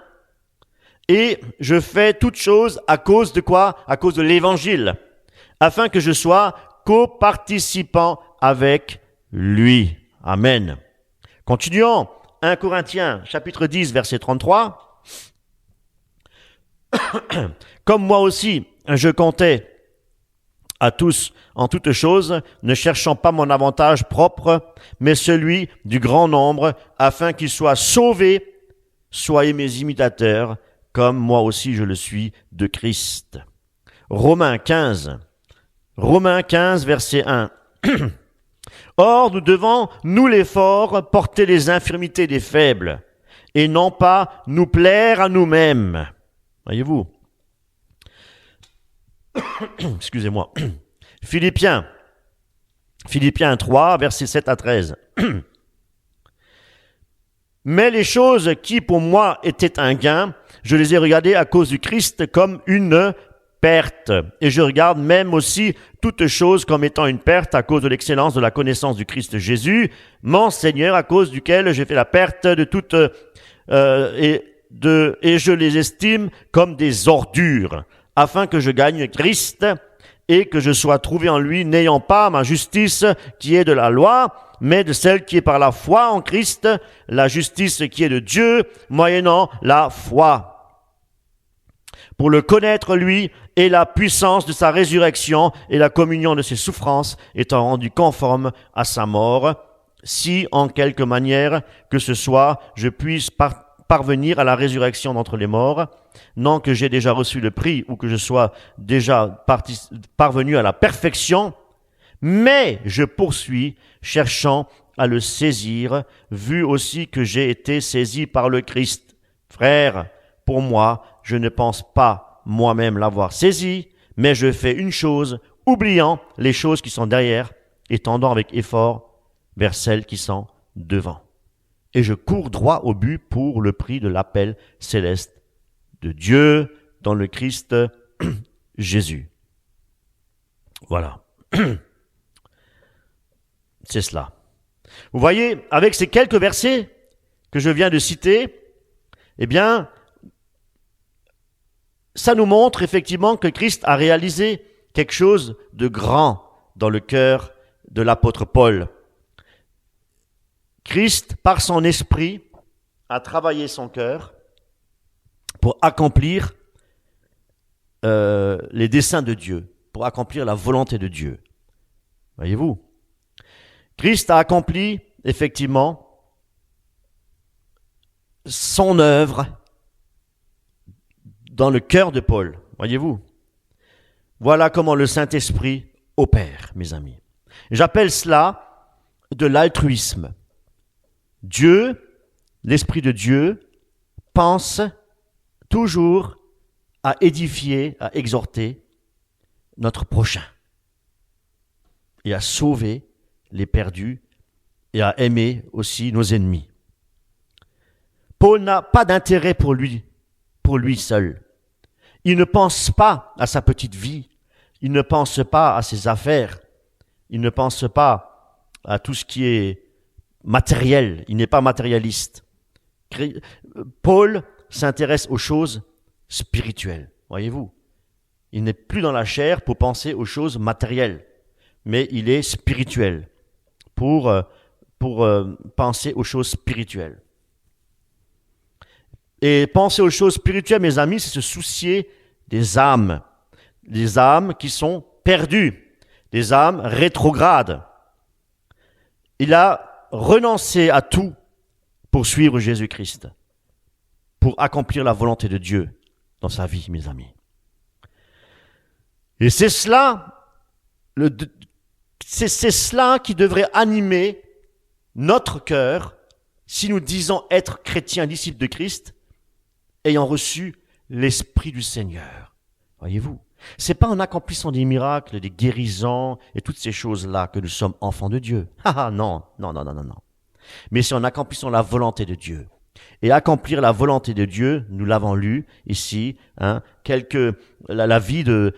Et je fais toute chose à cause de quoi? À cause de l'évangile, afin que je sois coparticipant avec lui. » Amen. Continuons. 1 Corinthiens, chapitre 10, verset 33. « Comme moi aussi, je comptais à tous en toutes choses, ne cherchant pas mon avantage propre, mais celui du grand nombre, afin qu'ils soient sauvés. Soyez mes imitateurs, comme moi aussi je le suis de Christ. » Romains 15, verset 1. « Or, nous devons, nous les forts, porter les infirmités des faibles, et non pas nous plaire à nous-mêmes. » Voyez-vous. Excusez-moi. Philippiens 3, versets 7 à 13. « Mais les choses qui pour moi étaient un gain, je les ai regardées à cause du Christ comme une perte. Et je regarde même aussi toutes choses comme étant une perte à cause de l'excellence de la connaissance du Christ Jésus, mon Seigneur, à cause duquel j'ai fait la perte de toutes et je les estime comme des ordures, afin que je gagne Christ et que je sois trouvé en lui, n'ayant pas ma justice qui est de la loi, mais de celle qui est par la foi en Christ, la justice qui est de Dieu, moyennant la foi. Pour le connaître lui et la puissance de sa résurrection et la communion de ses souffrances, étant rendu conforme à sa mort, si en quelque manière que ce soit je puisse parvenir à la résurrection d'entre les morts, non que j'ai déjà reçu le prix ou que je sois déjà parvenu à la perfection, mais je poursuis, cherchant à le saisir, vu aussi que j'ai été saisi par le Christ. Frère, pour moi, je ne pense pas moi-même l'avoir saisi, mais je fais une chose, oubliant les choses qui sont derrière et tendant avec effort vers celles qui sont devant. Et je cours droit au but pour le prix de l'appel céleste de Dieu dans le Christ Jésus. Voilà. C'est cela. Vous voyez, avec ces quelques versets que je viens de citer, eh bien, ça nous montre effectivement que Christ a réalisé quelque chose de grand dans le cœur de l'apôtre Paul. Christ, par son esprit, a travaillé son cœur pour accomplir les desseins de Dieu, pour accomplir la volonté de Dieu. Voyez-vous, Christ a accompli effectivement son œuvre dans le cœur de Paul. Voyez-vous, voilà comment le Saint-Esprit opère, mes amis. J'appelle cela de l'altruisme. Dieu, l'Esprit de Dieu, pense toujours à édifier, à exhorter notre prochain et à sauver les perdus et à aimer aussi nos ennemis. Paul n'a pas d'intérêt pour lui seul. Il ne pense pas à sa petite vie, il ne pense pas à ses affaires, il ne pense pas à tout ce qui est matériel, il n'est pas matérialiste. Paul s'intéresse aux choses spirituelles, voyez-vous. Il n'est plus dans la chair pour penser aux choses matérielles, mais il est spirituel pour penser aux choses spirituelles. Et penser aux choses spirituelles, mes amis, c'est se soucier des âmes qui sont perdues, des âmes rétrogrades. Il a renoncé à tout pour suivre Jésus-Christ, pour accomplir la volonté de Dieu dans sa vie, mes amis. Et c'est cela, c'est cela qui devrait animer notre cœur si nous disons être chrétiens, disciples de Christ, ayant reçu l'Esprit du Seigneur. Voyez-vous, c'est pas en accomplissant des miracles, des guérisons et toutes ces choses-là que nous sommes enfants de Dieu. Ah non. Mais c'est en accomplissant la volonté de Dieu. Et accomplir la volonté de Dieu, nous l'avons lu ici, la vie de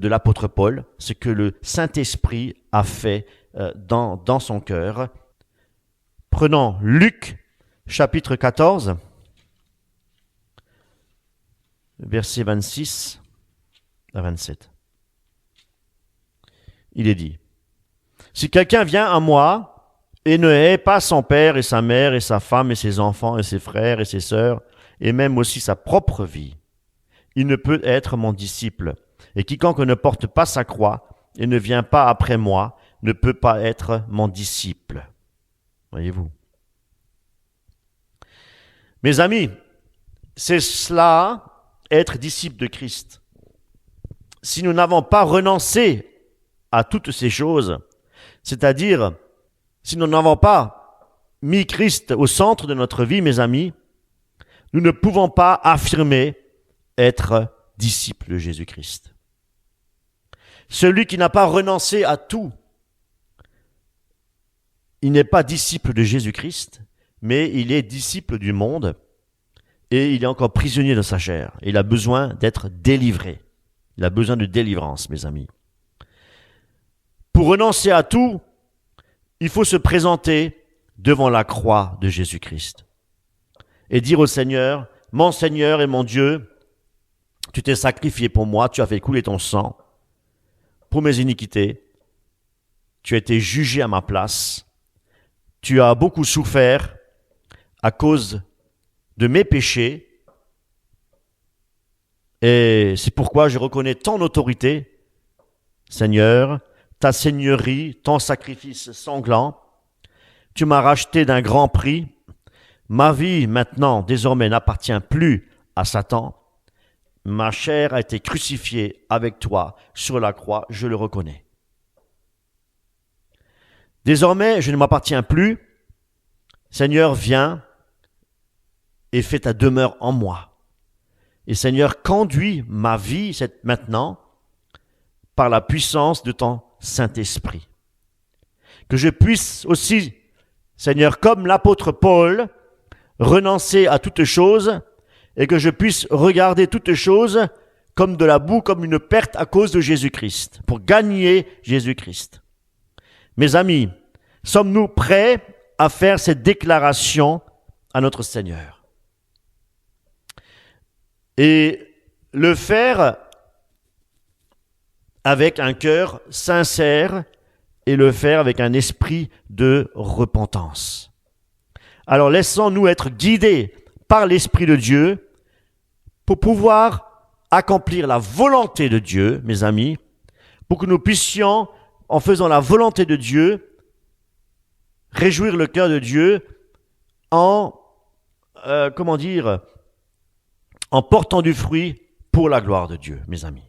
l'apôtre Paul, ce que le Saint-Esprit a fait dans son cœur. Prenons Luc, chapitre 14, versets 26 à 27. Il est dit, « Si quelqu'un vient à moi et ne hait pas son père et sa mère et sa femme et ses enfants et ses frères et ses sœurs, et même aussi sa propre vie, il ne peut être mon disciple. Et quiconque ne porte pas sa croix et ne vient pas après moi ne peut pas être mon disciple. » Voyez-vous. Mes amis, c'est cela, être disciple de Christ. Si nous n'avons pas renoncé à toutes ces choses, c'est-à-dire si nous n'avons pas mis Christ au centre de notre vie, mes amis, nous ne pouvons pas affirmer être disciple de Jésus-Christ. Celui qui n'a pas renoncé à tout, il n'est pas disciple de Jésus-Christ, mais il est disciple du monde et il est encore prisonnier de sa chair. Il a besoin d'être délivré. Il a besoin de délivrance, mes amis. Pour renoncer à tout, il faut se présenter devant la croix de Jésus-Christ et dire au Seigneur, « Mon Seigneur et mon Dieu, tu t'es sacrifié pour moi, tu as fait couler ton sang pour mes iniquités, tu as été jugé à ma place, tu as beaucoup souffert à cause de mes péchés et c'est pourquoi je reconnais ton autorité, Seigneur, ta seigneurie, ton sacrifice sanglant. Tu m'as racheté d'un grand prix. Ma vie, maintenant, désormais, n'appartient plus à Satan. Ma chair a été crucifiée avec toi sur la croix, je le reconnais. Désormais, je ne m'appartiens plus. Seigneur, viens et fais ta demeure en moi. Et Seigneur, conduis ma vie maintenant par la puissance de ton Saint-Esprit. Que je puisse aussi, Seigneur, comme l'apôtre Paul, renoncer à toutes choses et que je puisse regarder toutes choses comme de la boue, comme une perte à cause de Jésus-Christ, pour gagner Jésus-Christ. Mes amis, sommes-nous prêts à faire cette déclaration à notre Seigneur? Et le faire avec un cœur sincère et le faire avec un esprit de repentance. Alors laissons-nous être guidés par l'Esprit de Dieu pour pouvoir accomplir la volonté de Dieu, mes amis, pour que nous puissions, en faisant la volonté de Dieu, réjouir le cœur de Dieu en portant du fruit pour la gloire de Dieu, mes amis.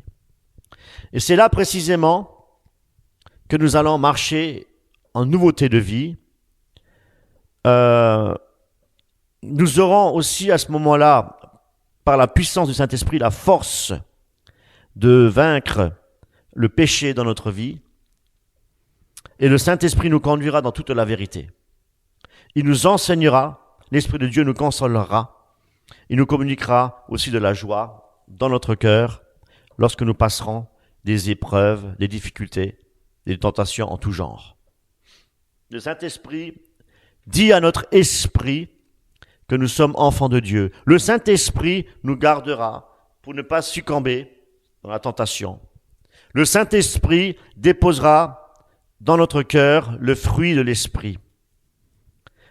Et c'est là précisément que nous allons marcher en nouveauté de vie. Nous aurons aussi à ce moment-là, par la puissance du Saint-Esprit, la force de vaincre le péché dans notre vie. Et le Saint-Esprit nous conduira dans toute la vérité. Il nous enseignera, l'Esprit de Dieu nous consolera, il nous communiquera aussi de la joie dans notre cœur lorsque nous passerons des épreuves, des difficultés, des tentations en tout genre. Le Saint-Esprit dit à notre esprit que nous sommes enfants de Dieu. Le Saint-Esprit nous gardera pour ne pas succomber dans la tentation. Le Saint-Esprit déposera dans notre cœur le fruit de l'Esprit.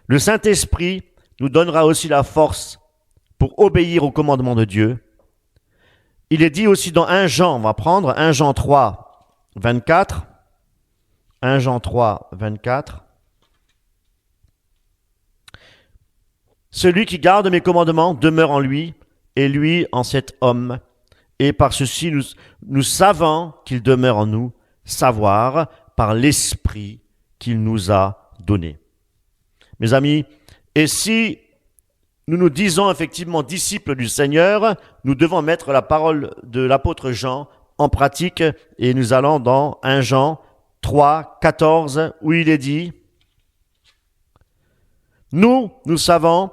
Le Saint-Esprit nous donnera aussi la force pour obéir au commandement de Dieu. Il est dit aussi dans 1 Jean, on va prendre 1 Jean 3, 24. 1 Jean 3, 24. Celui qui garde mes commandements demeure en lui, et lui en cet homme. Et par ceci, nous savons qu'il demeure en nous, savoir par l'Esprit qu'il nous a donné. Mes amis, et si nous nous disons effectivement disciples du Seigneur, nous devons mettre la parole de l'apôtre Jean en pratique, et nous allons dans 1 Jean 3, 14, où il est dit « Nous savons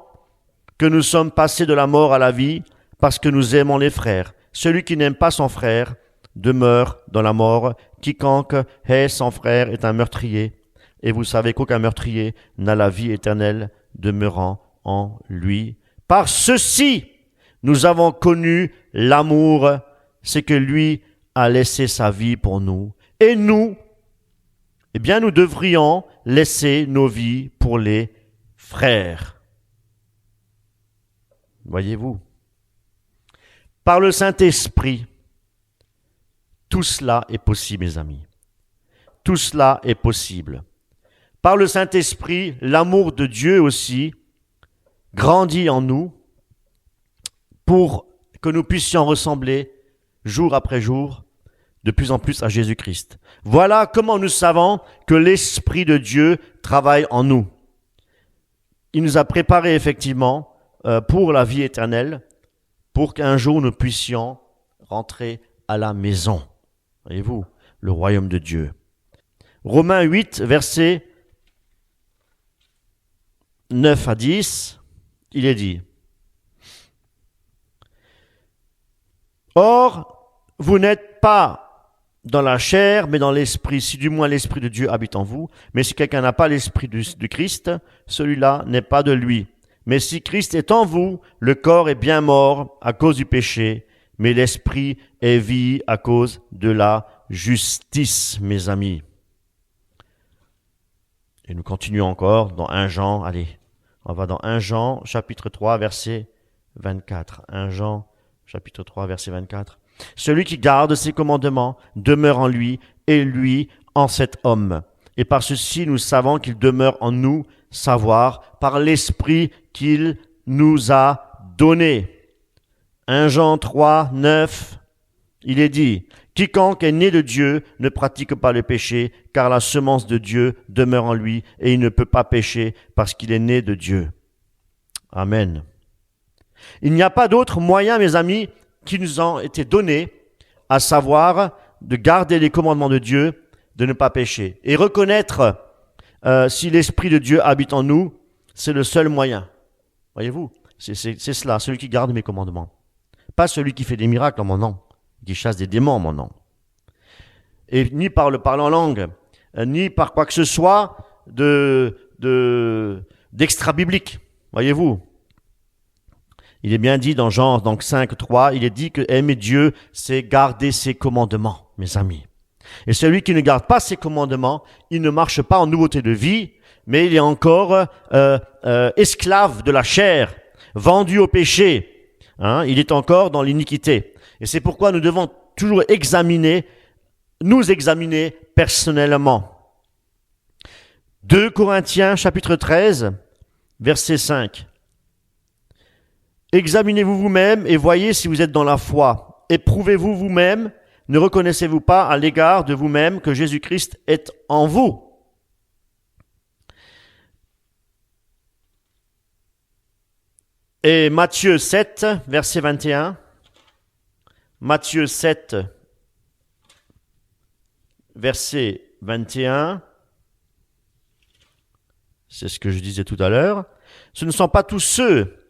que nous sommes passés de la mort à la vie parce que nous aimons les frères. Celui qui n'aime pas son frère demeure dans la mort. Quiconque hait son frère est un meurtrier. Et vous savez qu'aucun meurtrier n'a la vie éternelle demeurant en lui. Par ceci, nous avons connu l'amour, c'est que lui a laissé sa vie pour nous. Et nous, eh bien, nous devrions laisser nos vies pour les frères. » Voyez-vous, par le Saint-Esprit, tout cela est possible, mes amis. Tout cela est possible. Par le Saint-Esprit, l'amour de Dieu aussi grandit en nous pour que nous puissions ressembler jour après jour de plus en plus à Jésus-Christ. Voilà comment nous savons que l'Esprit de Dieu travaille en nous. Il nous a préparés effectivement pour la vie éternelle, pour qu'un jour nous puissions rentrer à la maison. Voyez-vous, le royaume de Dieu. Romains 8, versets 9 à 10, il est dit « Or, vous n'êtes pas dans la chair, mais dans l'esprit, si du moins l'esprit de Dieu habite en vous. Mais si quelqu'un n'a pas l'esprit du Christ, celui-là n'est pas de lui. Mais si Christ est en vous, le corps est bien mort à cause du péché, mais l'esprit est vie à cause de la justice, mes amis. » Et nous continuons encore dans 1 Jean, allez, on va dans 1 Jean, chapitre 3, verset 24. 1 Jean, chapitre 3, verset 24. « Celui qui garde ses commandements demeure en lui, et lui en cet homme. Et par ceci, nous savons qu'il demeure en nous, savoir par l'Esprit qu'il nous a donné. » 1 Jean 3, 9, il est dit « Quiconque est né de Dieu ne pratique pas le péché, car la semence de Dieu demeure en lui, et il ne peut pas pécher parce qu'il est né de Dieu. » Amen. Il n'y a pas d'autre moyen, mes amis, qui nous ont été donnés, à savoir de garder les commandements de Dieu, de ne pas pécher. Et reconnaître si l'Esprit de Dieu habite en nous, c'est le seul moyen. Voyez-vous, c'est cela, celui qui garde mes commandements. Pas celui qui fait des miracles en mon nom, qui chasse des démons en mon nom. Et ni par le parler en langue, ni par quoi que ce soit d'extra-biblique. Voyez-vous, il est bien dit dans Jean 5, 3, il est dit que aimer Dieu, c'est garder ses commandements, mes amis. Et celui qui ne garde pas ses commandements, il ne marche pas en nouveauté de vie, mais il est encore esclave de la chair, vendu au péché. Il est encore dans l'iniquité. Et c'est pourquoi nous devons toujours nous examiner personnellement. 2 Corinthiens chapitre 13, verset 5. Examinez-vous vous-même et voyez si vous êtes dans la foi. Éprouvez-vous vous-même. Ne reconnaissez-vous pas à l'égard de vous-même que Jésus-Christ est en vous? Et Matthieu 7, verset 21. Matthieu 7, verset 21. C'est ce que je disais tout à l'heure. Ce ne sont pas tous ceux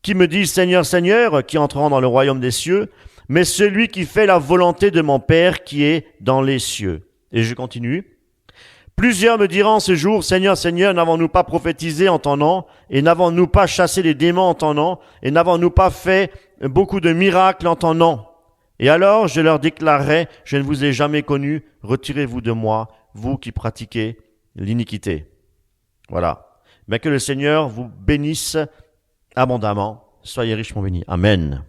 qui me disent Seigneur, Seigneur, qui entreront dans le royaume des cieux, mais celui qui fait la volonté de mon Père qui est dans les cieux. Et je continue. Plusieurs me diront ce jour, Seigneur, Seigneur, n'avons-nous pas prophétisé en ton nom, et n'avons-nous pas chassé les démons en ton nom, et n'avons-nous pas fait beaucoup de miracles en ton nom? Et alors je leur déclarerai, je ne vous ai jamais connu, retirez-vous de moi, vous qui pratiquez l'iniquité. Voilà. Mais que le Seigneur vous bénisse abondamment. Soyez richement bénis. Amen.